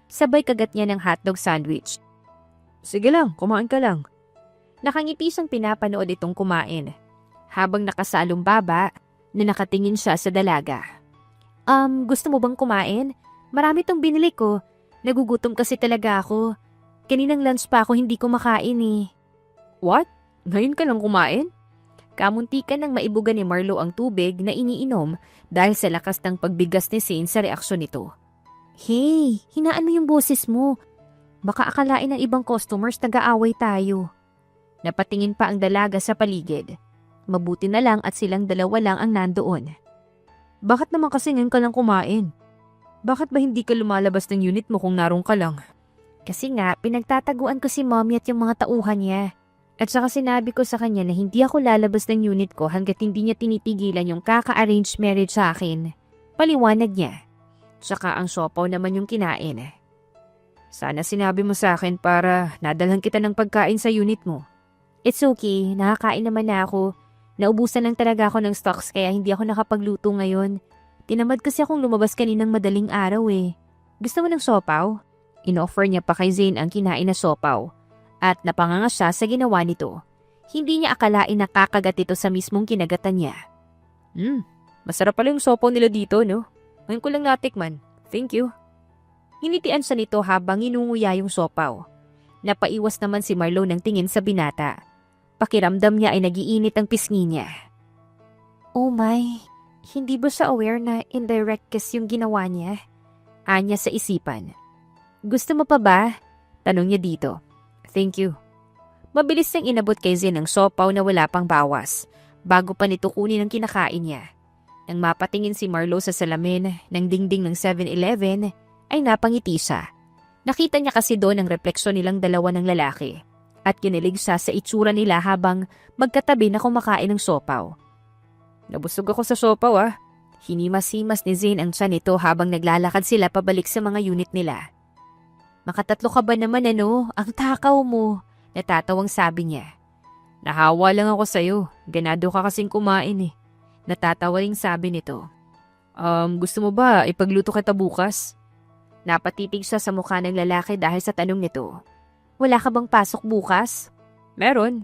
Sabay kagat niya ng hotdog sandwich. Sige lang, kumain ka lang. Nakangiti siyang pinapanood itong kumain. Habang nakasalumbaba, na nakatingin siya sa dalaga. Gusto mo bang kumain? Marami tong binili ko. Nagugutom kasi talaga ako. Kaninang lunch pa ako hindi kumakain eh. What? Ngayon ka lang kumain? Kamuntikan nang maibuga ni Marlo ang tubig na iniinom dahil sa lakas ng pagbigas ni Zane sa reaksyon nito. Hey, hinaan mo yung boses mo. Baka akalain ng ibang customers nag-aaway tayo. Napatingin pa ang dalaga sa paligid. Mabuti na lang at silang dalawa lang ang nandoon. Bakit naman kasi ngayon ka lang kumain? Bakit ba hindi ka lumalabas ng unit mo kung naroon ka lang? Kasi nga, pinagtataguan ko si mommy at yung mga tauhan niya. At saka sinabi ko sa kanya na hindi ako lalabas ng unit ko hanggat hindi niya tinitigilan yung kaka-arranged marriage sa akin. Paliwanag niya. Saka ang siopaw naman yung kinain. Sana sinabi mo sa akin para nadalhan kita ng pagkain sa unit mo. It's okay, nakakain naman na ako. Naubusan lang talaga ako ng stocks kaya hindi ako nakapagluto ngayon. Tinamad kasi akong lumabas kaninang madaling araw eh. Gusto mo ng siopaw? Inoffer niya pa kay Zane ang kinain na siopaw. At napanganga siya sa ginawa nito. Hindi niya akalain na kakagat ito sa mismong kinagatan niya. Masarap pala yung siopaw nila dito, no? Ngayon ko lang natikman. Thank you. Hinitian siya nito habang inunguya yung siopaw. Napaiwas naman si Marlo ng tingin sa binata. Pakiramdam niya ay nagiinit ang pisngi niya. Oh my, hindi ba siya aware na indirect kiss yung ginawa niya? Anya sa isipan. Gusto mo pa ba? Tanong niya dito. Thank you. Mabilis niyang inabot kay Zane ang siopaw na wala pang bawas, bago pa nito kunin ang kinakain niya. Nang mapatingin si Marlo sa salamin ng dingding ng 7-Eleven, ay napangiti siya. Nakita niya kasi doon ang refleksyon nilang dalawa ng lalaki. At kinilig siya sa itsura nila habang magkatabi na kumakain ng siopaw. Nabusog ako sa siopaw . Hinimas-himas ni Zane ang tiyan nito habang naglalakad sila pabalik sa mga unit nila. Makatatlo ka ba naman ano? Ang takaw mo. Natatawang sabi niya. Nahawa lang ako sa'yo. Ganado ka kasing kumain eh. Natatawa ring sabi nito. Gusto mo ba ipagluto kita bukas? Napatitig siya sa mukha ng lalaki dahil sa tanong nito. Wala ka bang pasok bukas? Meron.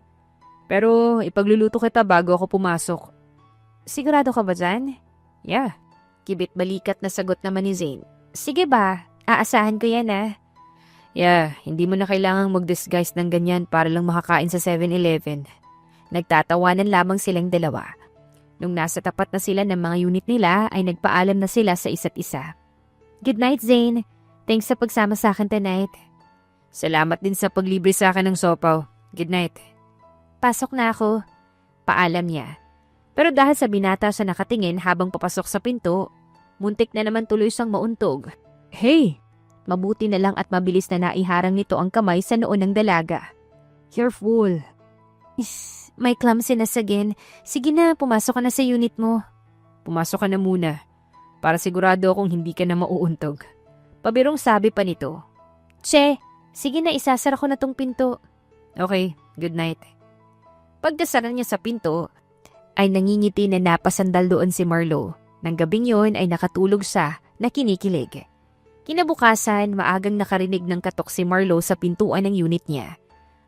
Pero ipagluluto kita bago ako pumasok. Sigurado ka ba dyan? Yeah. Kibit balikat na sagot naman ni Zane. Sige ba? Aasahan ko yan . Yeah, hindi mo na kailangang mag-disguise ng ganyan para lang makakain sa 7-Eleven. Nagtatawanan lamang silang dalawa. Nung nasa tapat na sila ng mga unit nila ay nagpaalam na sila sa isa't isa. Good night, Zane. Thanks sa pagsama sa akin tonight. Salamat din sa paglibre sa akin ng siopaw. Good night. Pasok na ako. Paalam niya. Pero dahil sa binata siya nakatingin habang papasok sa pinto, muntik na naman tuloy siyang mauntog. Hey! Mabuti na lang at mabilis na naiharang nito ang kamay sa noo ng dalaga. Careful. May clumsiness again. Sige na, pumasok ka na sa unit mo. Pumasok ka na muna. Para sigurado akong hindi ka na mauuntog. Pabirong sabi pa nito. Che! Sige na, isasara ko na tong pinto. Okay, good night. Pagkasara niya sa pinto, ay nangingiti na napasandal doon si Marlo. Nang gabing yon ay nakatulog siya na kinikilig. Kinabukasan, maagang nakarinig ng katok si Marlo sa pintuan ng unit niya.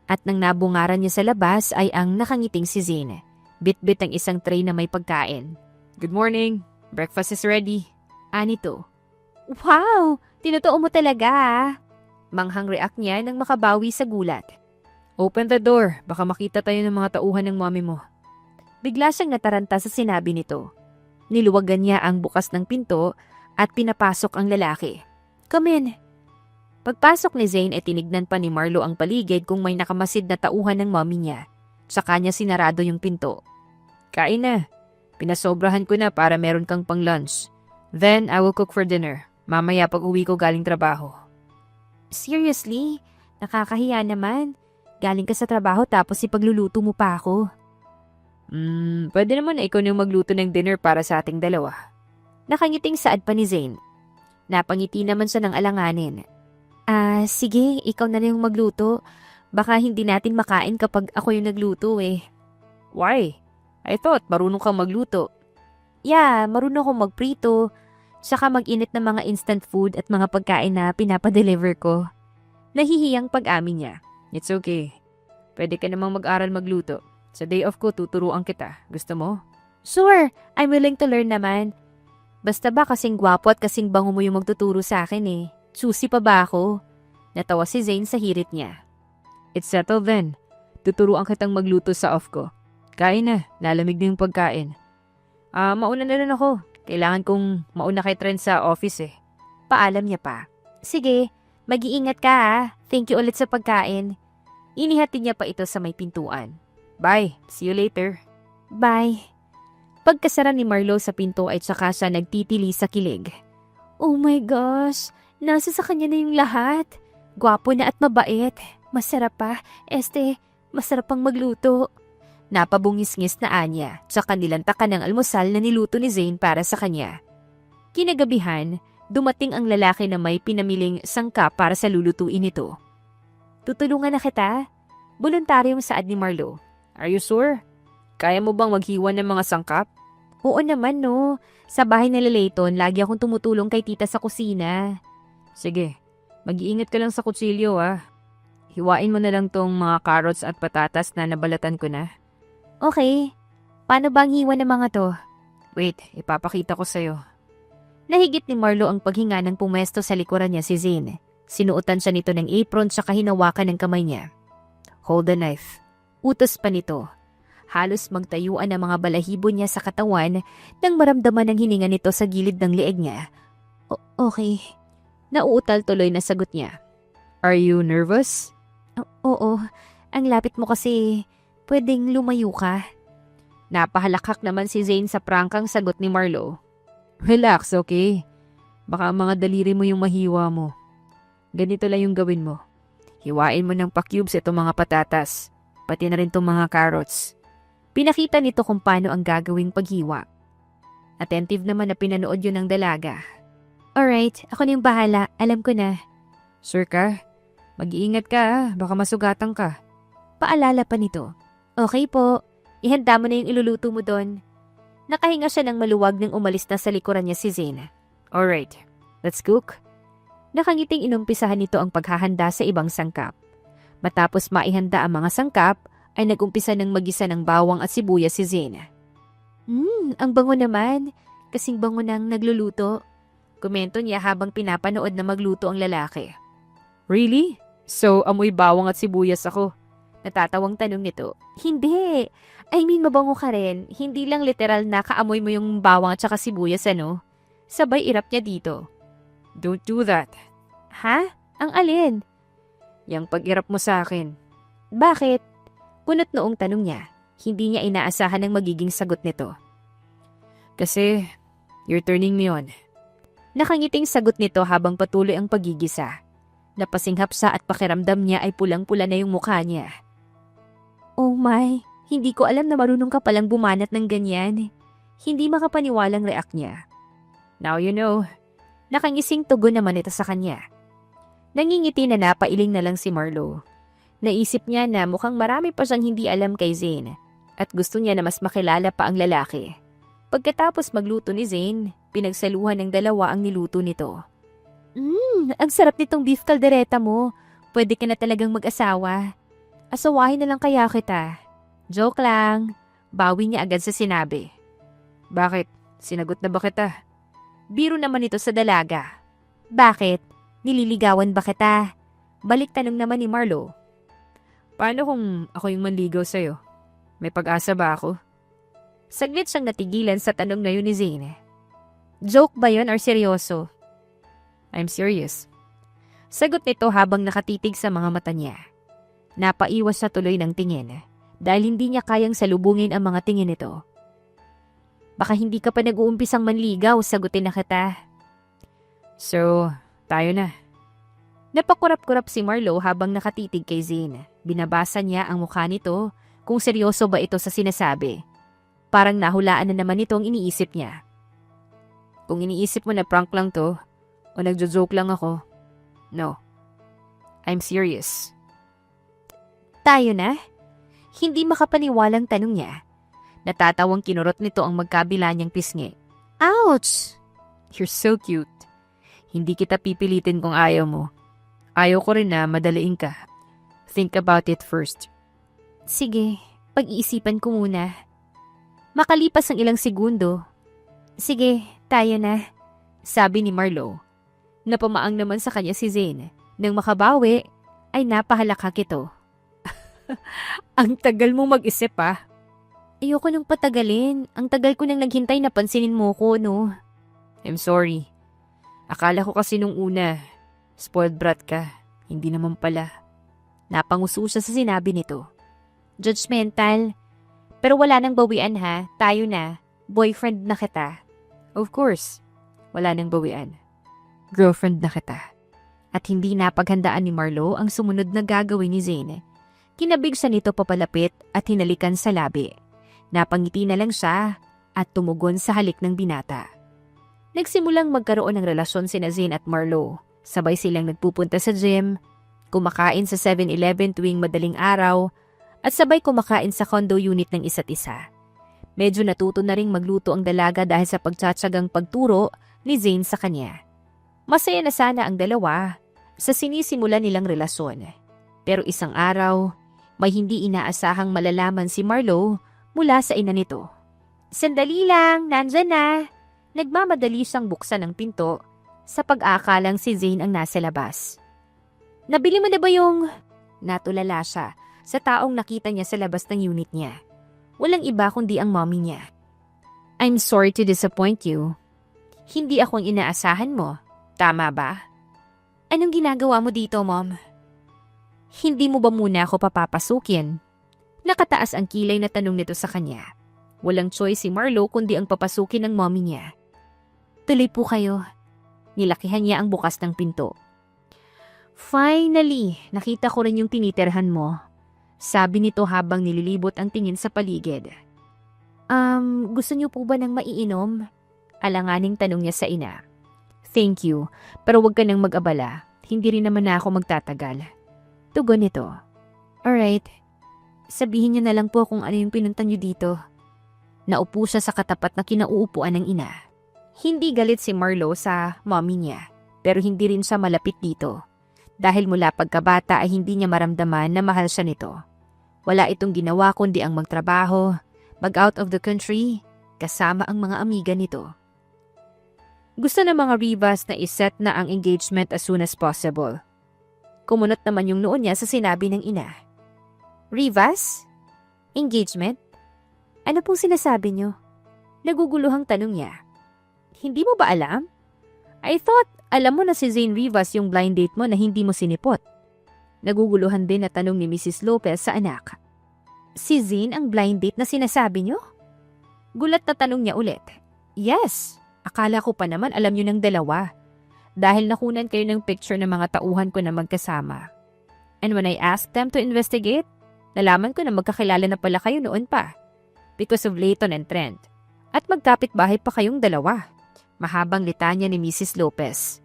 At nang nabungaran niya sa labas ay ang nakangiting si Zane. Bit-bit ang isang tray na may pagkain. Good morning. Breakfast is ready. Anito. Wow! Tinutuo mo talaga . Manghang react niya nang makabawi sa gulat. Open the door. Baka makita tayo ng mga tauhan ng mommy mo. Bigla siyang nataranta sa sinabi nito. Niluwagan niya ang bukas ng pinto at pinapasok ang lalaki. Come in. Pagpasok ni Zane ay tinignan pa ni Marlo ang paligid kung may nakamasid na tauhan ng mommy niya. Saka niya sinarado yung pinto. Kain na. Pinasobrahan ko na para meron kang pang lunch. Then I will cook for dinner. Mamaya pag uwi ko galing trabaho. Seriously? Nakakahiya naman. Galing ka sa trabaho tapos ipagluluto mo pa ako. Pwede naman na ikaw nang magluto ng dinner para sa ating dalawa. Nakangiting saad pa ni Zane. Napangiti naman siya ng alanganin. Sige, ikaw na yung magluto. Baka hindi natin makain kapag ako yung nagluto eh. Why? I thought marunong kang magluto. Yeah, marunong akong magprito. Saka mag-init ng mga instant food at mga pagkain na pinapadeliver ko. Nahihiyang pag-amin niya. It's okay. Pwede ka namang mag-aral magluto. Sa day off ko, tuturuan kita. Gusto mo? Sure, I'm willing to learn naman. Basta ba kasing gwapo at kasing bango mo yung magtuturo sa akin eh. Susi pa ba ako? Natawa si Zane sa hirit niya. It's settled then. Tuturuan kitang magluto sa off ko. Kain na, lalamig na yung pagkain. Mauna na rin ako. Kailangan kong mauna kay Trent sa office eh. Paalam niya pa. Sige, mag-iingat ka ha. Thank you ulit sa pagkain. Inihatid niya pa ito sa may pintuan. Bye, see you later. Bye. Pagkasara ni Marlo sa pinto ay tsaka siya nagtitili sa kilig. Oh my gosh, nasa sa kanya na yung lahat. Gwapo na at mabait. Masarap pa. Masarap pang magluto. Napabungis-ngis na Anya, tsaka nilantakan ng almusal na niluto ni Zane para sa kanya. Kinagabihan, dumating ang lalaki na may pinamiling sangkap para sa lulutuin nito. Tutulungan na kita? Voluntaryong saad ni Marlo. Are you sure? Kaya mo bang maghiwa ng mga sangkap? Oo naman no. Sa bahay nila Layton, lagi akong tumutulong kay tita sa kusina. Sige, mag-iingat ka lang sa kutsilyo ah. Hiwain mo na lang tong mga carrots at patatas na nabalatan ko na. Okay. Paano ba ang hiwa ng mga to? Wait, ipapakita ko sa'yo. Nahigit ni Marlo ang paghinga ng pumesto sa likuran niya si Zane. Sinuotan siya nito ng apron tsaka hinawakan ng kamay niya. Hold the knife. Utos pa nito. Halos magtayuan ang mga balahibo niya sa katawan nang maramdaman ang hininga nito sa gilid ng leeg niya. Okay. Nauutal tuloy na sagot niya. Are you nervous? Oo. Ang lapit mo kasi. Pwedeng lumayo ka. Napahalakak naman si Zane sa prangkang sagot ni Marlo. Relax, okay? Baka mga daliri mo yung mahiwa mo. Ganito lang yung gawin mo. Hiwain mo ng pa-cubes itong mga patatas. Pati na rin itong mga carrots. Pinakita nito kung paano ang gagawing paghiwa. Attentive naman na pinanood yun ng dalaga. Alright, ako na yung bahala. Alam ko na. Sure ka? Mag-iingat ka ah. Baka masugatan ka. Paalala pa nito. Okay po. Ihanda mo na yung iluluto mo doon. Nakahinga siya ng maluwag nang umalis na sa likuran niya si Zane. Alright, let's cook. Nakangiting inumpisahan nito ang paghahanda sa ibang sangkap. Matapos maihanda ang mga sangkap, ay nagumpisa ng magisa ng bawang at sibuyas si Zane. Ang bango naman. Kasing bango ng nagluluto. Komento niya habang pinapanood na magluto ang lalaki. Really? So, amoy bawang at sibuyas ako? Natatawang tanong nito. Hindi. I mean, mabango ka rin. Hindi lang literal na kaamoy mo yung bawang at saka sibuyas, ano? Sabay irap niya dito. Don't do that. Ha? Ang alin? Yang pag-irap mo sa akin. Bakit? Kunot noong tanong niya. Hindi niya inaasahan ang magiging sagot nito. Kasi, you're turning me on. Nakangiting sagot nito habang patuloy ang pagigisa. Napasinghap siya at pakiramdam niya ay pulang-pula na yung mukha niya. Oh my, hindi ko alam na marunong ka palang bumanat ng ganyan. Hindi makapaniwalang react niya. Now you know. Nakangising tugon naman ito sa kanya. Nangingiti na napailing na lang si Marlo. Naisip niya na mukhang marami pa siyang hindi alam kay Zane at gusto niya na mas makilala pa ang lalaki. Pagkatapos magluto ni Zane, pinagsaluhan ng dalawa ang niluto nito. Ang sarap nitong beef caldereta mo. Pwede ka na talagang mag-asawa. Asawahin na lang kaya kita. Joke lang. Bawi niya agad sa sinabi. Bakit? Sinagot na ba kita? Biro naman ito sa dalaga. Bakit? Nililigawan ba kita? Balik tanong naman ni Marlo. Paano kung ako yung manligaw sa'yo? May pag-asa ba ako? Saglit siyang natigilan sa tanong na yun ni Zane. Joke ba yun or seryoso? I'm serious. Sagot nito habang nakatitig sa mga mata niya. Napaiwas sa tuloy ng tingin dahil hindi niya kayang salubungin ang mga tingin nito. Baka hindi ka pa nag-uumpisang manligaw, sagutin na kita. So, tayo na. Napakurap-kurap si Marlo habang nakatitig kay Zane. Binabasa niya ang mukha nito kung seryoso ba ito sa sinasabi. Parang nahulaan na naman ito ang iniisip niya. Kung iniisip mo na prank lang to, o nagjo-joke lang ako, no. I'm serious. Tayo na? Hindi makapaniwalang tanong niya. Natatawang kinurot nito ang magkabila niyang pisngi. Ouch! You're so cute. Hindi kita pipilitin kung ayaw mo. Ayaw ko rin na madaliin ka. Think about it first. Sige, pag-iisipan ko muna. Makalipas ang ilang segundo, "Sige, tayo na," sabi ni Marlo. Napamaang naman sa kanya si Zane. Nang makabawi, ay napahalakak ito. Ang tagal mo mag-isip ah. Ayoko nang patagalin. Ang tagal ko nang naghintay na pansinin mo ko, no? I'm sorry. Akala ko kasi nung una, spoiled brat ka. Hindi naman pala. Napanguso siya sa sinabi nito. Judgmental. Pero wala nang bawian ha. Tayo na. Boyfriend na kita. Of course, wala nang bawian. Girlfriend na kita. At hindi napaghandaan ni Marlo ang sumunod na gagawin ni Zane. Kinabig siya nito papalapit at hinalikan sa labi. Napangiti na lang siya at tumugon sa halik ng binata. Nagsimulang magkaroon ng relasyon sina Zane at Marlo. Sabay silang nagpupunta sa gym, kumakain sa 7-Eleven tuwing madaling araw, at sabay kumakain sa condo unit ng isa't isa. Medyo natuto na ring magluto ang dalaga dahil sa pagtsatsagang pagturo ni Zane sa kanya. Masaya na sana ang dalawa sa sinisimula nilang relasyon. Pero isang araw, may hindi inaasahang malalaman si Marlo mula sa ina nito. "Sandali lang, nandyan na." Nagmamadali siyang buksan ang pinto sa pag-aakalang si Zane ang nasa labas. "Nabili mo na ba yung..." Natulala siya sa taong nakita niya sa labas ng unit niya. Walang iba kundi ang mommy niya. "I'm sorry to disappoint you. Hindi ako ang inaasahan mo. Tama ba?" "Anong ginagawa mo dito, Mom?" "Hindi mo ba muna ako papapasukin?" Nakataas ang kilay na tanong nito sa kanya. Walang choice si Marlo kundi ang papasukin ng mommy niya. "Tuloy po kayo." Nilakihan niya ang bukas ng pinto. "Finally, nakita ko rin yung tinitirhan mo," sabi nito habang nililibot ang tingin sa paligid. Gusto niyo po ba ng maiinom?" Alanganing tanong niya sa ina. "Thank you, pero wag ka nang mag-abala. Hindi rin naman na ako magtatagal." Tugon nito. "Alright, sabihin niyo na lang po kung ano yung pinunta niyo dito." Naupo siya sa katapat na kinauupuan ng ina. Hindi galit si Marlo sa mommy niya, pero hindi rin siya malapit dito. Dahil mula pagkabata ay hindi niya maramdaman na mahal siya nito. Wala itong ginawa kundi ang magtrabaho, mag-out of the country, kasama ang mga amiga nito. Gusto ng mga Rivas na iset na ang engagement as soon as possible. Kumunot naman yung noon niya sa sinabi ng ina. "Rivas? Engagement? Ano pong sinasabi niyo?" Naguguluhang tanong niya. "Hindi mo ba alam? I thought alam mo na si Zane Rivas yung blind date mo na hindi mo sinipot." Naguguluhan din na tanong ni Mrs. Lopez sa anak. "Si Zane ang blind date na sinasabi niyo?" Gulat na tanong niya ulit. "Yes. Akala ko pa naman alam niyo ng dalawa. Dahil nakunan kayo ng picture ng mga tauhan ko na magkasama. And when I asked them to investigate, nalaman ko na magkakilala na pala kayo noon pa. Because of Layton and Trent. At magkapit-bahay pa kayong dalawa." Mahabang litanya ni Mrs. Lopez.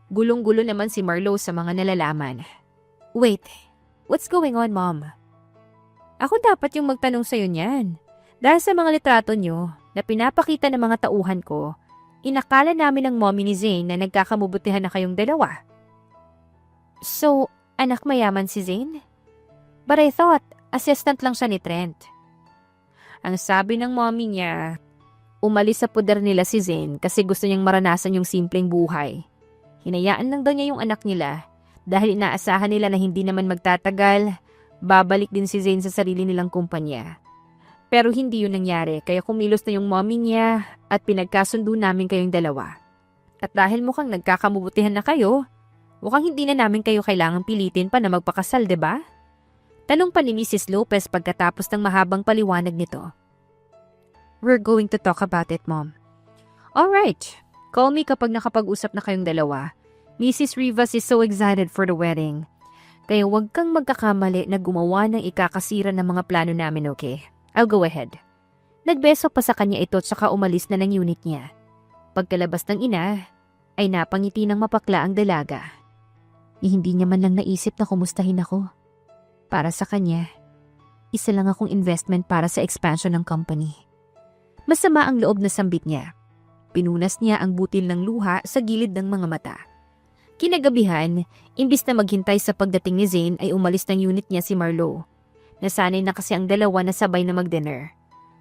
Gulong-gulo naman si Marlo sa mga nalalaman. "Wait, what's going on, Mom?" "Ako dapat yung magtanong sa'yo niyan. Dahil sa mga litrato niyo na pinapakita ng mga tauhan ko, inakala namin ng mommy ni Zane na nagkakamubutihan na kayong dalawa." "So, anak mayaman si Zane? But I thought, assistant lang siya ni Trent." Ang sabi ng mommy niya, umalis sa poder nila si Zane kasi gusto niyang maranasan yung simpleng buhay. Hinayaan lang daw niya yung anak nila dahil inaasahan nila na hindi naman magtatagal, babalik din si Zane sa sarili nilang kumpanya. Pero hindi yun nangyari kaya kumilos na yung mommy niya at pinagkasundo namin kayong dalawa. At dahil mukhang nagkakamubutihan na kayo, mukhang hindi na namin kayo kailangang pilitin pa na magpakasal, 'di ba? Tanong pa ni Mrs. Lopez pagkatapos ng mahabang paliwanag nito. "We're going to talk about it, Mom." "Alright, call me kapag nakapag-usap na kayong dalawa. Mrs. Rivas is so excited for the wedding. Kaya huwag kang magkakamali na gumawa ng ikakasira ng mga plano namin, okay? I'll go ahead." Nagbeso pa sa kanya ito tsaka umalis na ng unit niya. Pagkalabas ng ina, ay napangiti ng mapakla ang dalaga. Hindi niya man lang naisip na kumustahin ako. Para sa kanya, isa lang akong investment para sa expansion ng company. Masama ang loob na sambit niya. Pinunas niya ang butil ng luha sa gilid ng mga mata. Kinagabihan, imbis na maghintay sa pagdating ni Zane ay umalis ng unit niya si Marlo. Nasanay na kasi ang dalawa na sabay na mag-dinner.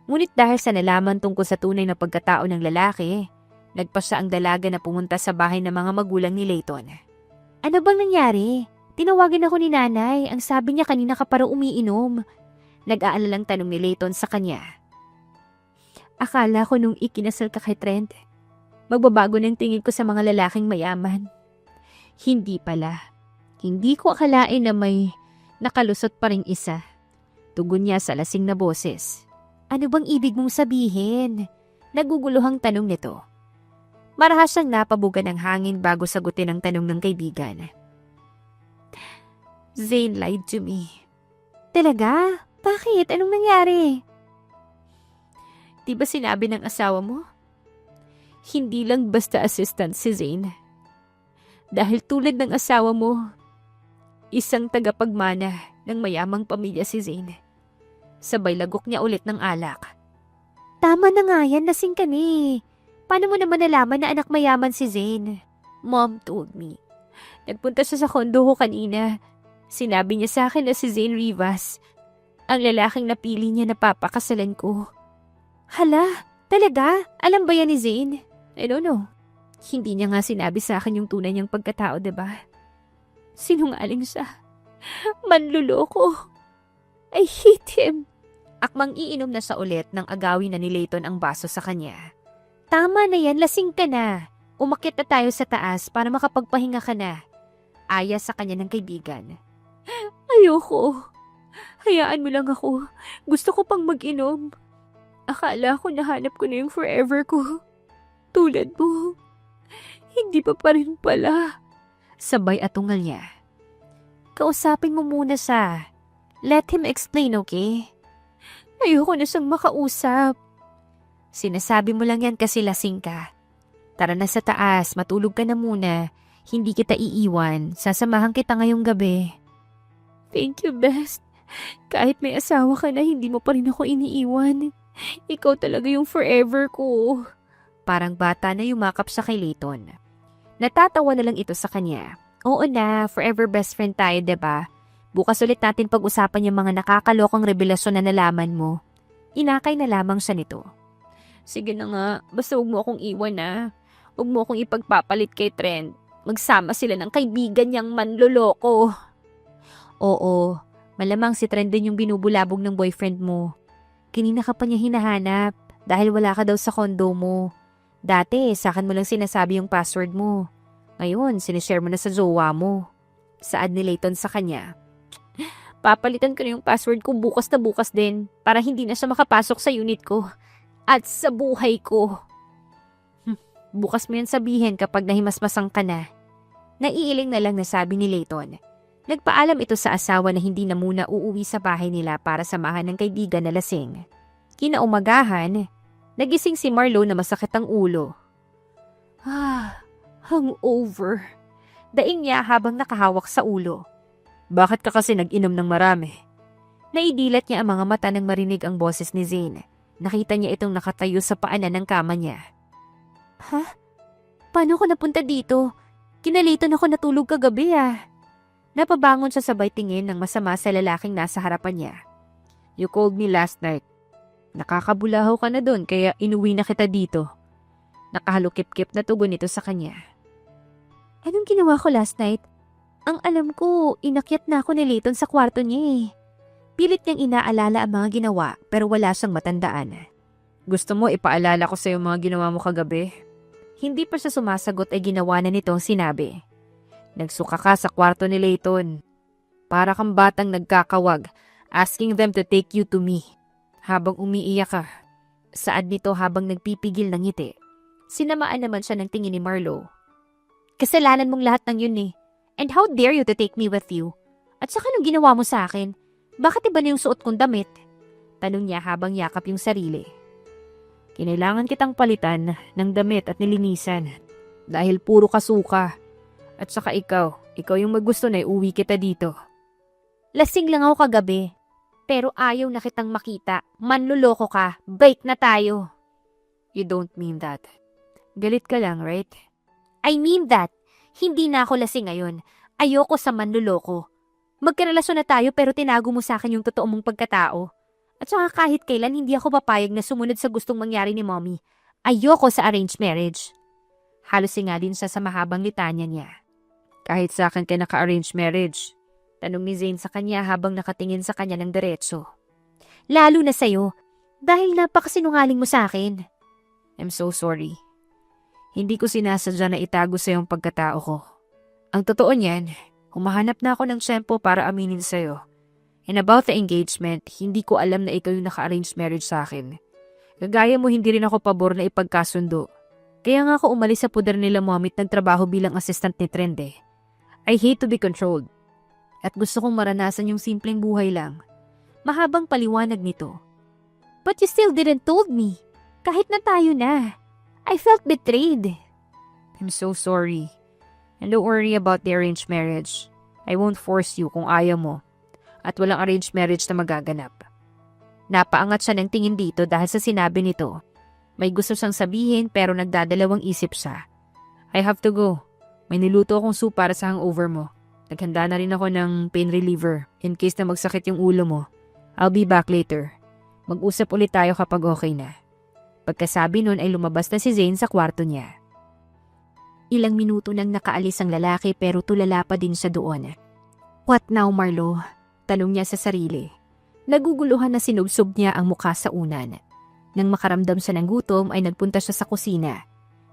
Ngunit dahil sa nalaman tungkol sa tunay na pagkatao ng lalaki, nagpasya ang dalaga na pumunta sa bahay ng mga magulang ni Layton. Ano bang nangyari? Tinawagan ako ni nanay. Ang sabi niya kanina ka parang umiinom. Nag-aalalang tanong ni Layton sa kanya. Akala ko nung ikinasal ka kay Trent, magbabago ng tingin ko sa mga lalaking mayaman. Hindi pala. Hindi ko akalain na may nakalusot pa ring isa. Tugon niya sa lasing na boses. Ano bang ibig mong sabihin? Naguguluhang tanong nito. Marahas siyang napabugan ng hangin bago sagutin ang tanong ng kaibigan. Zane lied to me. Talaga? Bakit? Anong nangyari? Di ba sinabi ng asawa mo? Hindi lang basta assistant si Zane. Dahil tulad ng asawa mo, isang tagapagmana ng mayamang pamilya si Zane. Sabay lagok niya ulit ng alak. Tama na nga yan, lasing ka ni. Paano mo naman nalaman na anak mayaman si Zane? Mom told me. Nagpunta siya sa kondo ko kanina. Sinabi niya sa akin na si Zane Rivas, ang lalaking napili niya na papakasalan ko. Hala, talaga? Alam ba yan ni Zane? I don't know. Hindi niya nga sinabi sa akin yung tunay niyang pagkatao, diba? Sinungaling siya. Manluloko. I hate him. Akmang iinom na sa ulit nang agawin na ni Layton ang baso sa kanya. Tama na yan, lasing ka na. Umakyat na tayo sa taas para makapagpahinga ka na. Aya sa kanya ng kaibigan. Ayoko. Hayaan mo lang ako. Gusto ko pang mag-inom. Akala ko nahanap ko na yung forever ko. Tulad mo. Hindi pa rin pala. Sabay atungal niya. Kausapin mo muna siya. Let him explain, okay? Ayoko na siyang makausap. Sinasabi mo lang yan kasi lasing ka. Tara na sa taas, matulog ka na muna. Hindi kita iiwan. Sasamahan kita ngayong gabi. Thank you, best. Kahit may asawa ka na, hindi mo pa rin ako iniiwan. Ikaw talaga yung forever ko. Parang bata na yumakap sa kay Layton. Natatawa na lang ito sa kanya. Oo na, forever best friend tayo, diba? Bukas ulit natin pag-usapan yung mga nakakalokong revelasyon na nalaman mo. Inakay na lamang siya nito. Sige na nga, basta huwag mo akong iwan na. Huwag mo akong ipagpapalit kay Trent. Magsama sila ng kaibigan niyang manloloko. Oo, malamang si Trent din yung binubulabog ng boyfriend mo. Kanina ka pa niya hinahanap dahil wala ka daw sa kondo mo. Dati, sa akin mo lang sinasabi yung password mo. Ngayon, sinishare mo na sa jowa mo. Saad ni Layton sa kanya. Papalitan ko na yung password ko bukas na bukas din para hindi na siya makapasok sa unit ko at sa buhay ko. Bukas mo yan sabihin kapag nahimasmasang ka na. Naiiling na lang nasabi ni Layton. Nagpaalam ito sa asawa na hindi na muna uuwi sa bahay nila para samahan ng kaibigan na lasing. Kinaumagahan, nagising si Marlo na masakit ang ulo. Hangover. Daing niya habang nakahawak sa ulo. Bakit ka kasi nag-inom ng marami? Naidilat niya ang mga mata nang marinig ang boses ni Zane. Nakita niya itong nakatayo sa paanan ng kama niya. Paano ko napunta dito? Kinalitan ako natulog kagabi Napabangon siya sabay tingin ng masama sa lalaking nasa harapan niya. You called me last night. Nakakabulahaw ka na doon kaya inuwi na kita dito. Nakahalukip-kip na tugon nito sa kanya. Anong ginawa ko last night? Ang alam ko, inakyat na ako ni Layton sa kwarto niya Pilit niyang inaalala ang mga ginawa pero wala siyang matandaan. Gusto mo ipaalala ko sa iyo mga ginawa mo kagabi? Hindi pa siya sumasagot ay ginawa na nito ang sinabi. Nagsuka ka sa kwarto ni Layton. Para kang batang nagkakawag, asking them to take you to me. Habang umiiyak ka, saad nito habang nagpipigil ng ngiti. Sinamaan naman siya ng tingin ni Marlo. Kasalanan mong lahat ng yun And how dare you to take me with you? At saka nung ginawa mo sa akin, bakit iba na yung suot kong damit? Tanong niya habang yakap yung sarili. Kinailangan kitang palitan ng damit at nilinisan dahil puro kasuka. At saka ikaw yung maggusto na iuwi kita dito. Lasing lang ako kagabi, pero ayaw na kitang makita. Manluloko ka, break na tayo. You don't mean that. Galit ka lang, right? I mean that. Hindi na ako lasing ngayon. Ayoko sa manluloko. Magkarelasyon na tayo pero tinago mo sa akin yung totoo mong pagkatao. At saka kahit kailan hindi ako papayag na sumunod sa gustong mangyari ni mommy. Ayoko sa arranged marriage. Halos nga din siya sa mahabang litanya niya. Kahit sa akin ka naka-arrange marriage. Tanong ni Zane sa kanya habang nakatingin sa kanya ng diretso. Lalo na sa'yo, dahil napakasinungaling mo sa akin. I'm so sorry. Hindi ko sinasadya na itago sa yung pagkatao ko. Ang totoo niyan, humahanap na ako ng tiyempo para aminin sa'yo. And about the engagement, hindi ko alam na ikaw yung naka-arrange marriage sa akin. Kagaya mo, hindi rin ako pabor na ipagkasundo. Kaya nga ako umalis sa puder nila mommy at nagtrabaho bilang assistant ni Trend eh. I hate to be controlled. At gusto kong maranasan yung simpleng buhay lang. Mahabang paliwanag nito. But you still didn't told me. Kahit na tayo na. I felt betrayed. I'm so sorry. And don't worry about the arranged marriage. I won't force you kung ayaw mo. At walang arranged marriage na magaganap. Napaangat siya ng tingin dito dahil sa sinabi nito. May gusto siyang sabihin pero nagdadalawang isip siya. I have to go. May niluto akong soup para sa hangover mo. Naghanda na rin ako ng pain reliever in case na magsakit yung ulo mo. I'll be back later. Mag-usap ulit tayo kapag okay na. Pagkasabi nun ay lumabas na si Zane sa kwarto niya. Ilang minuto nang nakaalis ang lalaki pero tulala pa din siya doon. What now, Marlo? Tanong niya sa sarili. Naguguluhan na sinubsob niya ang mukha sa unan. Nang makaramdam siya ng gutom ay nagpunta siya sa kusina.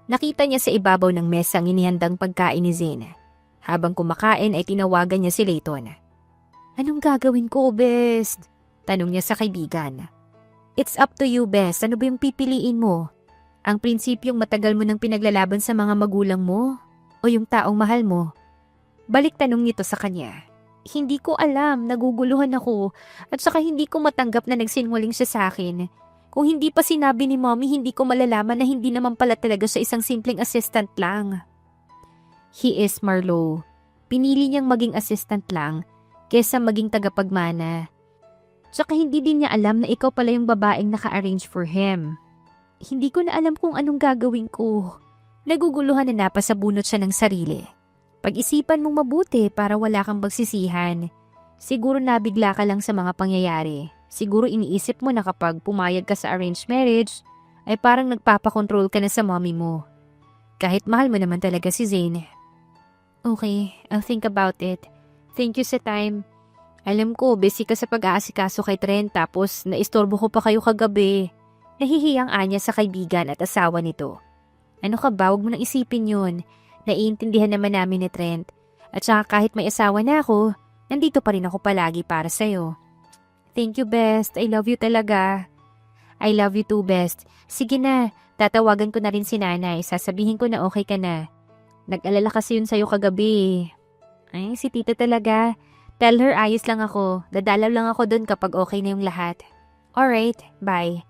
Nakita niya sa ibabaw ng mesa ang inihandang pagkain ni Zane. Habang kumakain ay tinawagan niya si Layton. Anong gagawin ko, best? Tanong niya sa kaibigan. It's up to you, best. Ano ba yung pipiliin mo? Ang prinsipyong matagal mo nang pinaglalaban sa mga magulang mo? O yung taong mahal mo? Balik tanong nito sa kanya. Hindi ko alam, naguguluhan ako. At saka hindi ko matanggap na nagsinungaling siya sa akin. Kung hindi pa sinabi ni mommy, hindi ko malalaman na hindi naman pala talaga siya isang simpleng assistant lang. He is, Marlo. Pinili niyang maging assistant lang kesa maging tagapagmana. Tsaka hindi din niya alam na ikaw pala yung babaeng naka-arrange for him. Hindi ko na alam kung anong gagawin ko. Naguguluhan na napasabunot siya ng sarili. Pag-isipan mong mabuti para wala kang bagsisihan. Siguro nabigla ka lang sa mga pangyayari. Siguro iniisip mo na kapag pumayag ka sa arranged marriage, ay parang nagpapakontrol ka na sa mommy mo. Kahit mahal mo naman talaga si Zane. Okay, I'll think about it. Thank you sa time. Alam ko, busy ka sa pag-aasikaso kay Trent tapos naistorbo ko pa kayo kagabi. Nahihiyang anya sa kaibigan at asawa nito. Ano ka ba? Huwag mo nang isipin yun. Naiintindihan naman namin ni Trent. At saka kahit may asawa na ako, nandito pa rin ako palagi para sa'yo. Thank you, best. I love you talaga. I love you too, best. Sige na, tatawagan ko na rin si nanay. Sasabihin ko na okay ka na. Nag-alala kasi yun sa'yo kagabi. Ay, si tita talaga. Tell her ayos lang ako. Dadalaw lang ako dun kapag okay na yung lahat. Alright, bye.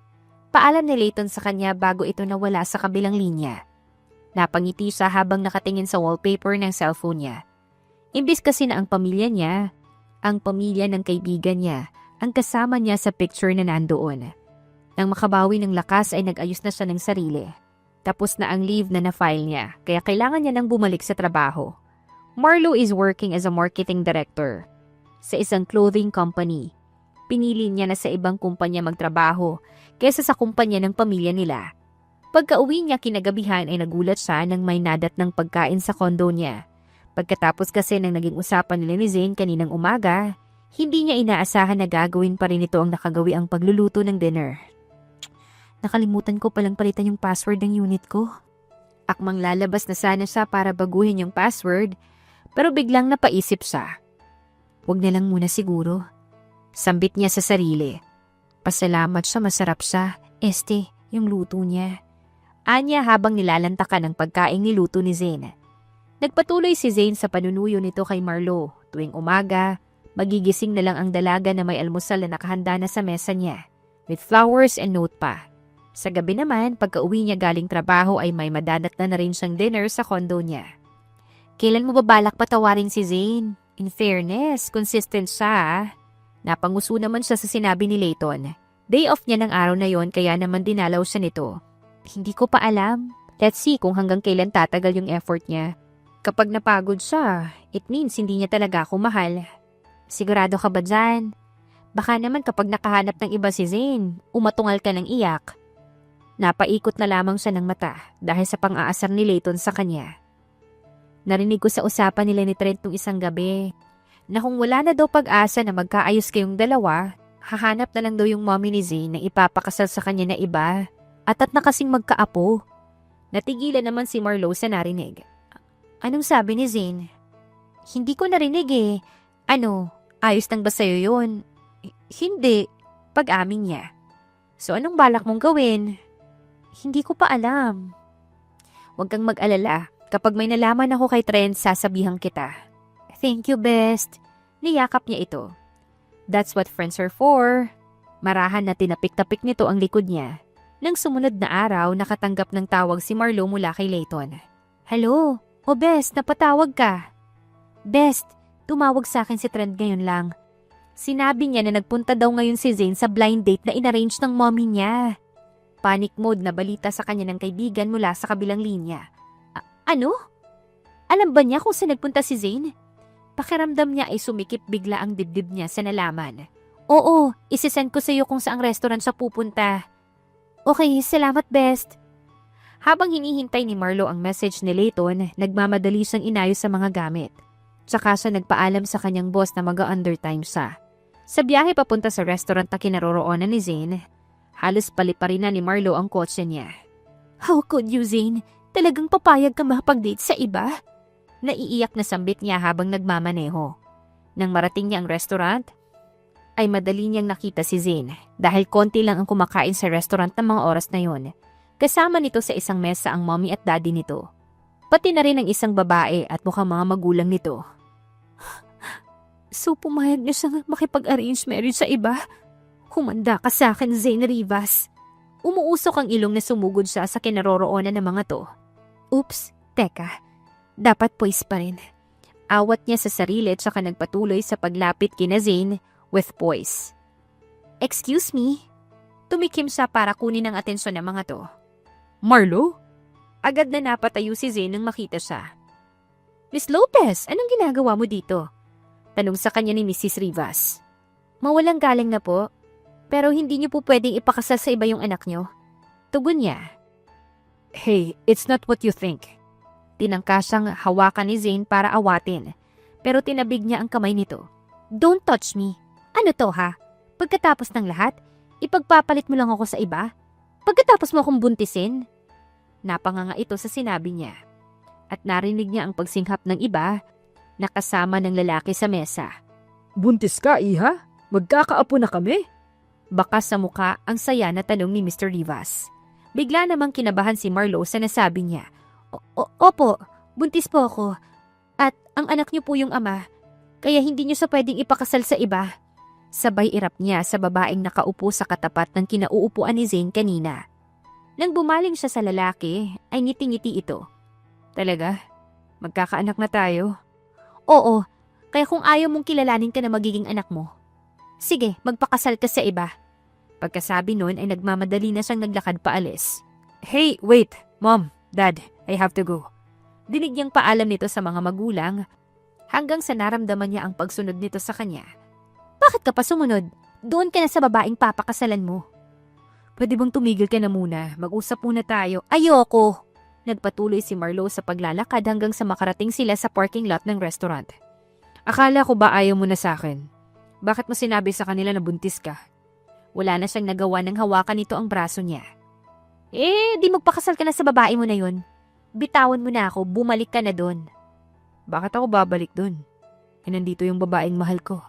Paalam ni Layton sa kanya bago ito nawala sa kabilang linya. Napangiti siya habang nakatingin sa wallpaper ng cellphone niya. Imbis kasi na ang pamilya niya, ang pamilya ng kaibigan niya, ang kasama niya sa picture na nandoon. Nang makabawi ng lakas ay nag-ayos na siya ng sarili. Tapos na ang leave na na-file niya, kaya kailangan niya nang bumalik sa trabaho. Marlo is working as a marketing director sa isang clothing company. Pinili niya na sa ibang kumpanya magtrabaho kaysa sa kumpanya ng pamilya nila. Pagka-uwi niya kinagabihan ay nagulat siya nang may nadat ng pagkain sa kondo niya. Pagkatapos kasi ng naging usapan nila ni Zane kaninang umaga, hindi niya inaasahan na gagawin pa rin ito ang nakagawi ang pagluluto ng dinner. Nakalimutan ko palang palitan yung password ng unit ko. Akmang lalabas na sana siya para baguhin yung password, pero biglang napaisip siya. Huwag na lang muna siguro. Sambit niya sa sarili. Pasalamat siya, masarap siya. Yung luto niya. Anya habang nilalantakan ang pagkaing niluto ni Zane. Nagpatuloy si Zane sa panunuyo nito kay Marlo. Tuwing umaga, magigising na lang ang dalaga na may almusal na nakahanda na sa mesa niya. With flowers and note pa. Sa gabi naman, pagka-uwi niya galing trabaho ay may madadat na rin siyang dinner sa kondo niya. Kailan mo babalak patawarin si Zane? In fairness, consistent siya. Napanguso naman siya sa sinabi ni Layton. Day off niya ng araw na yon kaya naman dinalaw siya nito. Hindi ko pa alam. Let's see kung hanggang kailan tatagal yung effort niya. Kapag napagod siya, it means hindi niya talaga ako mahal. Sigurado ka ba dyan? Baka naman kapag nakahanap ng iba si Zane, umatungal ka ng iyak. Napaikot na lamang siya ng mata dahil sa pang-aasar ni Layton sa kanya. Narinig ko sa usapan nila ni Trent nung isang gabi na kung wala na daw pag-asa na magkaayos kayong dalawa, hahanap na lang daw yung mommy ni Zane na ipapakasal sa kanya na iba at na kasing magkaapo. Natigilan naman si Marlo sa narinig. Anong sabi ni Zane? Hindi ko narinig eh. Ano, ayos lang ba sa'yo yun? Hindi, pag-amin niya. So anong balak mong gawin? Hindi ko pa alam. Huwag kang mag-alala. Kapag may nalaman ako kay Trent, sasabihan kita. Thank you, best. Niyakap niya ito. That's what friends are for. Marahan na tinapik-tapik nito ang likod niya. Nang sumunod na araw, nakatanggap ng tawag si Marlo mula kay Layton. Hello? O best, napatawag ka. Best, tumawag sa akin si Trent ngayon lang. Sinabi niya na nagpunta daw ngayon si Zane sa blind date na inarrange ng mommy niya. Panic mode na balita sa kanya ng kaibigan mula sa kabilang linya. Ano? Alam ba niya kung saan nagpunta si Zane? Pakiramdam niya ay sumikip bigla ang dibdib niya sa nalaman. Oo, isisend ko sa iyo kung saang restaurant siya pupunta. Okay, salamat best. Habang hinihintay ni Marlo ang message ni Layton, nagmamadali siyang inayos sa mga gamit. Tsaka siya nagpaalam sa kanyang boss na mag-undertime siya. Sa biyahe papunta sa restaurant na kinaroroonan ni Zane, halos paliparin na ni Marlo ang kotse niya. How could you, Zane? Talagang papayag ka makapag-date sa iba? Naiiyak na sambit niya habang nagmamaneho. Nang marating niya ang restaurant, ay madali niyang nakita si Zane dahil konti lang ang kumakain sa restaurant ng mga oras na yon. Kasama nito sa isang mesa ang mommy at daddy nito. Pati na rin ang isang babae at mukhang mga magulang nito. So pumayag niya siyang makipag-arrange marriage sa iba? Humanda ka sa akin, Zane Rivas. Umuusok ang ilong na sumugod siya sa kinaroroonan ng mga to. Oops, teka. Dapat poise pa rin. Awat niya sa sarili at saka nagpatuloy sa paglapit kina Zane with poise. Excuse me? Tumikim siya para kunin ang atensyon ng mga to. Marlo? Agad na napatayo si Zane nang makita siya. Miss Lopez, anong ginagawa mo dito? Tanong sa kanya ni Mrs. Rivas. Mawalang galang na po, pero hindi niyo po pwedeng ipakasal sa iba yung anak niyo. Tugon niya. Hey, it's not what you think. Tinangka siyang hawakan ni Zane para awatin, pero tinabig niya ang kamay nito. Don't touch me. Ano to ha? Pagkatapos ng lahat, ipagpapalit mo lang ako sa iba? Pagkatapos mo akong buntisin? Napanganga ito sa sinabi niya. At narinig niya ang pagsinghap ng iba na kasama ng lalaki sa mesa. Buntis ka, iha? Magkakaapo na kami? Bakas sa muka ang saya na tanong ni Mr. Rivas. Bigla namang kinabahan si Marlo sa nasabi niya. Opo, buntis po ako. At ang anak niyo po yung ama, kaya hindi niyo sa pwedeng ipakasal sa iba. Sabay irap niya sa babaeng nakaupo sa katapat ng kinauupuan ni Zane kanina. Nang bumaling siya sa lalaki, ay ngiti-ngiti ito. Talaga? Magkakaanak na tayo? Oo, kaya kung ayaw mong kilalanin ka na magiging anak mo, sige, magpakasal ka sa iba. Pagkasabi nun ay nagmamadali na siyang naglakad paalis. Hey, wait, Mom, Dad, I have to go. Dinig niyang paalam nito sa mga magulang hanggang sa naramdaman niya ang pagsunod nito sa kanya. Bakit ka pa sumunod? Doon ka na sa babaeng papakasalan mo. Pwede bang tumigil ka na muna? Mag-usap muna tayo. Ayoko! Nagpatuloy si Marlo sa paglalakad hanggang sa makarating sila sa parking lot ng restaurant. Akala ko ba ayaw mo na sa akin? Bakit mo sinabi sa kanila na buntis ka? Wala na siyang nagawa ng hawakan nito ang braso niya. Di magpakasal ka na sa babae mo na yun. Bitawan mo na ako, bumalik ka na doon. Bakit ako babalik doon? Nandito yung babaeng mahal ko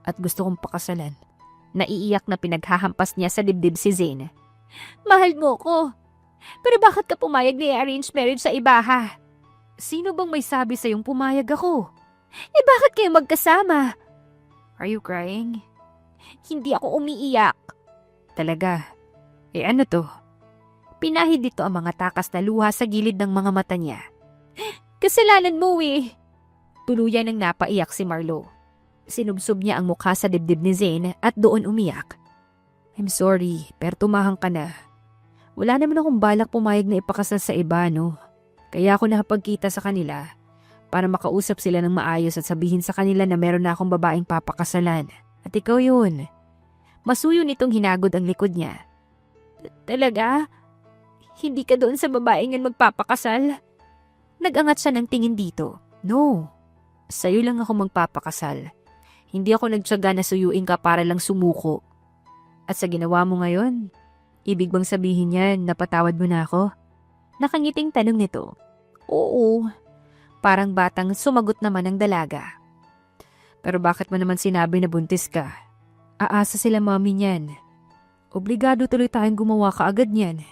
at gusto kong pakasalan. Naiiyak na pinaghahampas niya sa dibdib si Zane. Mahal mo ko. Pero bakit ka pumayag na i-arrange marriage sa iba ha? Sino bang may sabi sa'yong pumayag ako? Bakit kayo magkasama? Are you crying? Hindi ako umiiyak. Talaga? Ano to? Pinahid dito ang mga takas na luha sa gilid ng mga mata niya. Kasalanan mo eh. Tuluyan nang napaiyak si Marlo. Sinubsob niya ang mukha sa dibdib ni Zane at doon umiyak. I'm sorry, pero tumahang ka na. Wala naman akong balak pumayag na ipakasal sa iba, no? Kaya ako nakapagkita sa kanila para makausap sila ng maayos at sabihin sa kanila na meron na akong babaeng papakasalan. At ikaw yun. Masuyo nitong hinagod ang likod niya. Talaga? Hindi ka doon sa babaeng yan magpapakasal? Nagangat siya ng tingin dito. No, sa'yo lang ako magpapakasal. Hindi ako nagtsaga na suyuin ka para lang sumuko. At sa ginawa mo ngayon, ibig bang sabihin yan, napatawad mo na ako? Nakangiting tanong nito. Oo. Parang batang sumagot naman ang dalaga. Pero bakit mo naman sinabi na buntis ka? Aasa sila mami niyan. Obligado tuloy tayong gumawa kaagad niyan.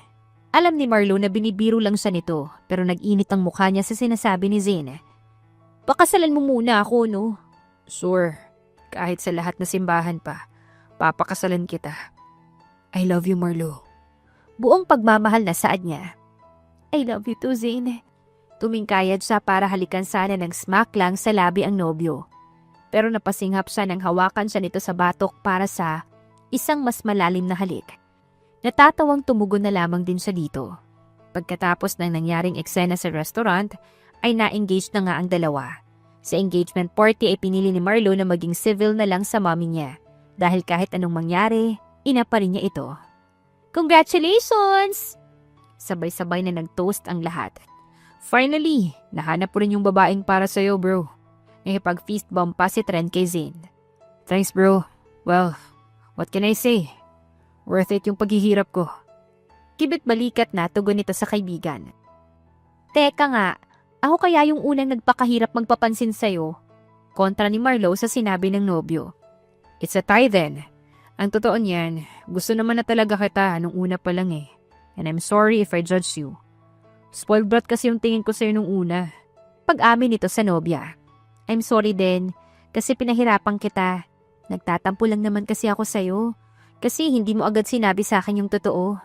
Alam ni Marlo na binibiro lang siya nito, pero nag-init ang mukha niya sa sinasabi ni Zane. Pakasalan mo muna ako, no? Sure. Kahit sa lahat na simbahan pa, papakasalan kita. I love you, Marlo. Buong pagmamahal na saad niya. I love you too, Zane. Tumingkayad siya para halikan sana ng smack lang sa labi ang nobyo. Pero napasinghap siya nang hawakan siya nito sa batok para sa isang mas malalim na halik. Natatawang tumugon na lamang din siya dito. Pagkatapos ng nangyaring eksena sa restaurant, ay na-engage na nga ang dalawa. Sa engagement party ay pinili ni Marlo na maging civil na lang sa mommy niya. Dahil kahit anong mangyari, ina pa rin niya ito. Congratulations! Sabay-sabay na nag-toast ang lahat. Finally, nahanap po rin yung babaeng para sa'yo, bro. Nakipag-feast bomb pa si Trent kay Zane. Thanks, bro. Well, what can I say? Worth it yung paghihirap ko. Kibit balikat na tugon nito sa kaibigan. Teka nga, ako kaya yung unang nagpakahirap magpapansin sa'yo? Kontra ni Marlo sa sinabi ng nobyo. It's a tie then. Ang totoo niyan, gusto naman na talaga kita nung una pa lang eh. And I'm sorry if I judge you. Spoiled brat kasi yung tingin ko sa'yo nung una. Pag-amin nito sa nobya. I'm sorry din, kasi pinahirapan kita. Nagtatampo lang naman kasi ako sa'yo. Kasi hindi mo agad sinabi sa akin yung totoo.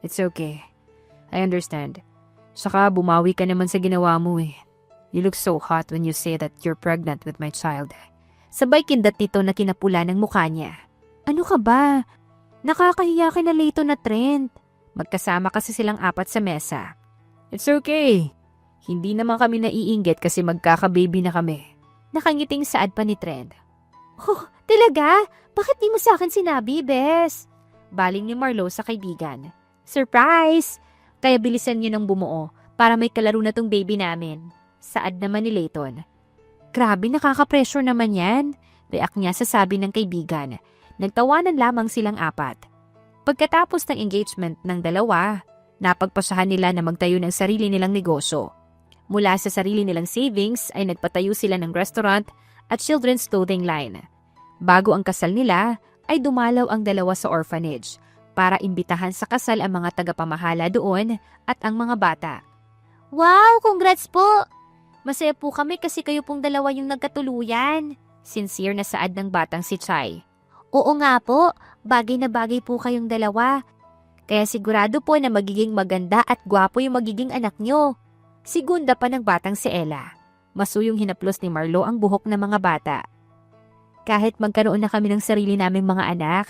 It's okay. I understand. Saka bumawi ka naman sa ginawa mo eh. You look so hot when you say that you're pregnant with my child. Sabay kindat nito na kinapula ng mukha niya. Ano ka ba? Nakakahiya ka na Leto na Trent. Magkasama kasi silang apat sa mesa. It's okay. Hindi naman kami naiinggit kasi magkaka-baby na kami. Nakangiting saad pa ni Trent. Oh, talaga? Bakit di mo sa akin sinabi, Bes? Baling ni Marlo sa kaibigan. Surprise! Kaya bilisan niyo ng bumuo para may kalaro na tong baby namin. Saad naman ni Layton. Grabe, nakaka-pressure naman yan. React niya sa sabi ng kaibigan. Nagtawanan lamang silang apat. Pagkatapos ng engagement ng dalawa, napagpasahan nila na magtayo ng sarili nilang negosyo. Mula sa sarili nilang savings ay nagpatayo sila ng restaurant at children's clothing line. Bago ang kasal nila, ay dumalaw ang dalawa sa orphanage para imbitahan sa kasal ang mga tagapamahala doon at ang mga bata. Wow! Congrats po! Masaya po kami kasi kayo pong dalawa yung nagkatuluyan. Sincere na saad ng batang si Chai. Oo nga po, bagay na bagay po kayong dalawa. Kaya sigurado po na magiging maganda at gwapo yung magiging anak nyo. Sigunda pa ng batang si Ella. Masuyong hinaplos ni Marlo ang buhok ng mga bata. Kahit magkaroon na kami ng sarili naming mga anak,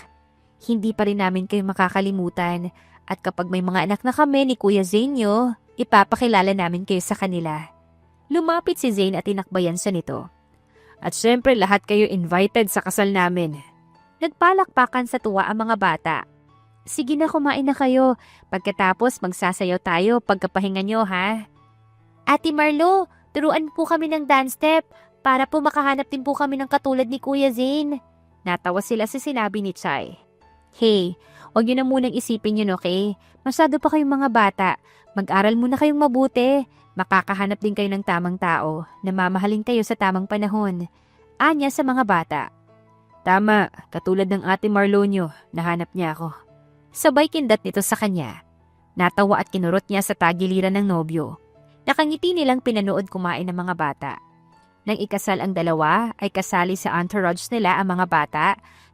hindi pa rin namin kayo makakalimutan at kapag may mga anak na kami ni Kuya Zane nyo, ipapakilala namin kayo sa kanila. Lumapit si Zane at tinakbayan siya nito. At syempre lahat kayo invited sa kasal namin. Nagpalakpakan sa tuwa ang mga bata. Sige na, kumain na kayo. Pagkatapos magsasayaw tayo pagkapahinga nyo, ha? Ate Marlo, turuan po kami ng dance step para po makahanap din po kami ng katulad ni Kuya Zane. Natawa sila sa sinabi ni Chai. Hey, huwag nyo na munang isipin yun, okay? Masyado pa kayong mga bata. Mag-aral muna kayong mabuti. Makakahanap din kayo ng tamang tao na mamahalin kayo sa tamang panahon. Anya sa mga bata. Tama, katulad ng ate Marlo nyo, nahanap niya ako. Sabay kindat nito sa kanya. Natawa at kinurot niya sa tagiliran ng nobyo. Nakangiti nilang pinanood kumain ng mga bata. Nang ikasal ang dalawa, ay kasali sa entourage nila ang mga bata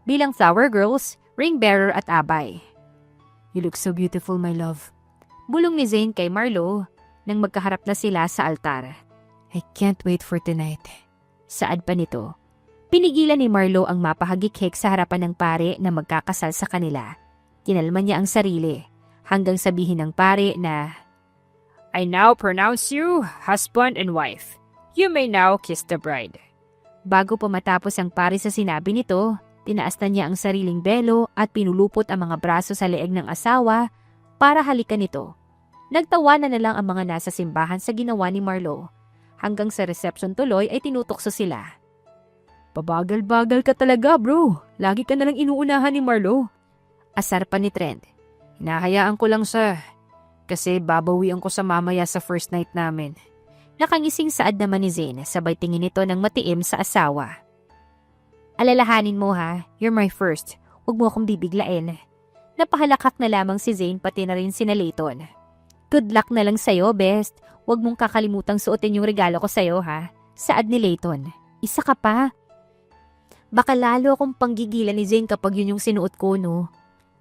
bilang flower girls, ring bearer at abay. You look so beautiful, my love. Bulong ni Zane kay Marlo nang magkaharap na sila sa altar. I can't wait for tonight. Saad pa nito. Pinigilan ni Marlo ang mapahagik-hik sa harapan ng pare na magkakasal sa kanila. Tinalman niya ang sarili hanggang sabihin ng pare na, I now pronounce you husband and wife. You may now kiss the bride. Bago pa matapos ang pare sa sinabi nito, Tinaas na niya ang sariling belo at pinulupot ang mga braso sa leeg ng asawa para halikan ito. Nagtawanan na lang ang mga nasa simbahan sa ginawa ni Marlo. Hanggang sa reception tuloy ay tinutokso sila. Pabagal-bagal ka talaga, bro. Lagi ka nalang inuunahan ni Marlo. Asar pa ni Trent. Hinahayaan ko lang siya. Kasi babawian ko sa mamaya sa first night namin. Nakangising saad naman ni Zane, sabay tingin ito ng matiim sa asawa. Alalahanin mo ha, you're my first. Huwag mo akong bibiglain. Napahalakak na lamang si Zane pati na rin sina Layton. Good luck na lang sa'yo, best. Huwag mong kakalimutang suotin yung regalo ko sa'yo ha. Saad ni Layton. Isa ka pa. Baka lalo akong panggigilan ni Zane kapag yun yung sinuot ko, no?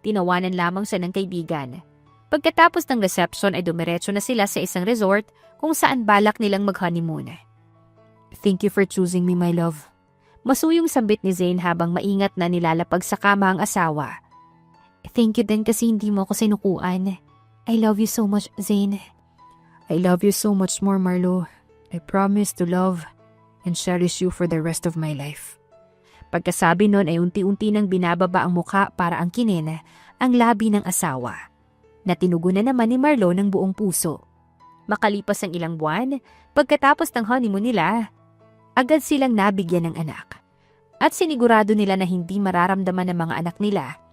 Tinawanan lamang siya ng kaibigan. Pagkatapos ng reception ay dumiretso na sila sa isang resort kung saan balak nilang mag-honeymoon. Thank you for choosing me, my love. Masuyong sambit ni Zane habang maingat na nilalapag sa kama ang asawa. Thank you din kasi hindi mo ako sinukuan. I love you so much, Zane. I love you so much more, Marlo. I promise to love and cherish you for the rest of my life. Pagkasabi nun ay unti-unti nang binababa ang muka para angkinin ang labi ng asawa. Natinugo na naman ni Marlo ng buong puso. Makalipas ang ilang buwan, pagkatapos ng honeymoon nila, agad silang nabigyan ng anak. At sinigurado nila na hindi mararamdaman ng mga anak nila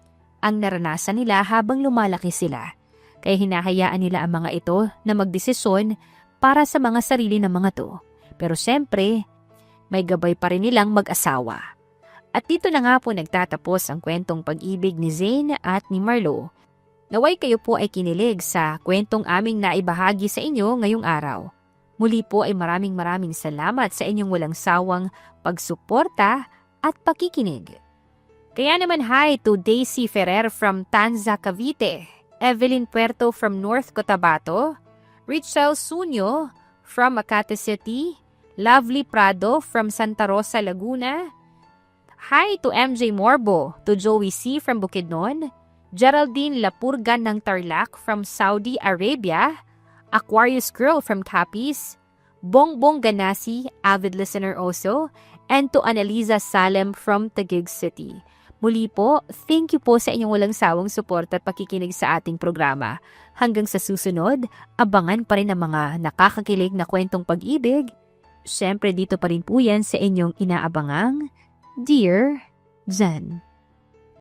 ang naranasan nila habang lumalaki sila. Kaya hinahayaan nila ang mga ito na magdesisyon para sa mga sarili ng mga to. Pero siyempre, may gabay pa rin nilang mag-asawa. At dito na nga po nagtatapos ang kwentong pag-ibig ni Zane at ni Marlo. Naway kayo po ay kinilig sa kwentong aming naibahagi sa inyo ngayong araw. Muli po ay maraming salamat sa inyong walang sawang pagsuporta at pakikinig. Kaya naman hi to Daisy Ferrer from Tanza, Cavite, Evelyn Puerto from North Cotabato, Richel Sunyo from Makati City, Lovely Prado from Santa Rosa, Laguna. Hi to MJ Morbo, to Joey C. from Bukidnon, Geraldine Lapurgan ng Tarlac from Saudi Arabia, Aquarius Girl from Capiz, Bongbong Ganasi, avid listener also, and to Annalisa Salem from Taguig City. Muli po, thank you po sa inyong walang sawang suporta at pakikinig sa ating programa. Hanggang sa susunod, abangan pa rin ang mga nakakakilig na kwentong pag-ibig. Siyempre dito pa rin po yan sa inyong inaabangang Dear Zen.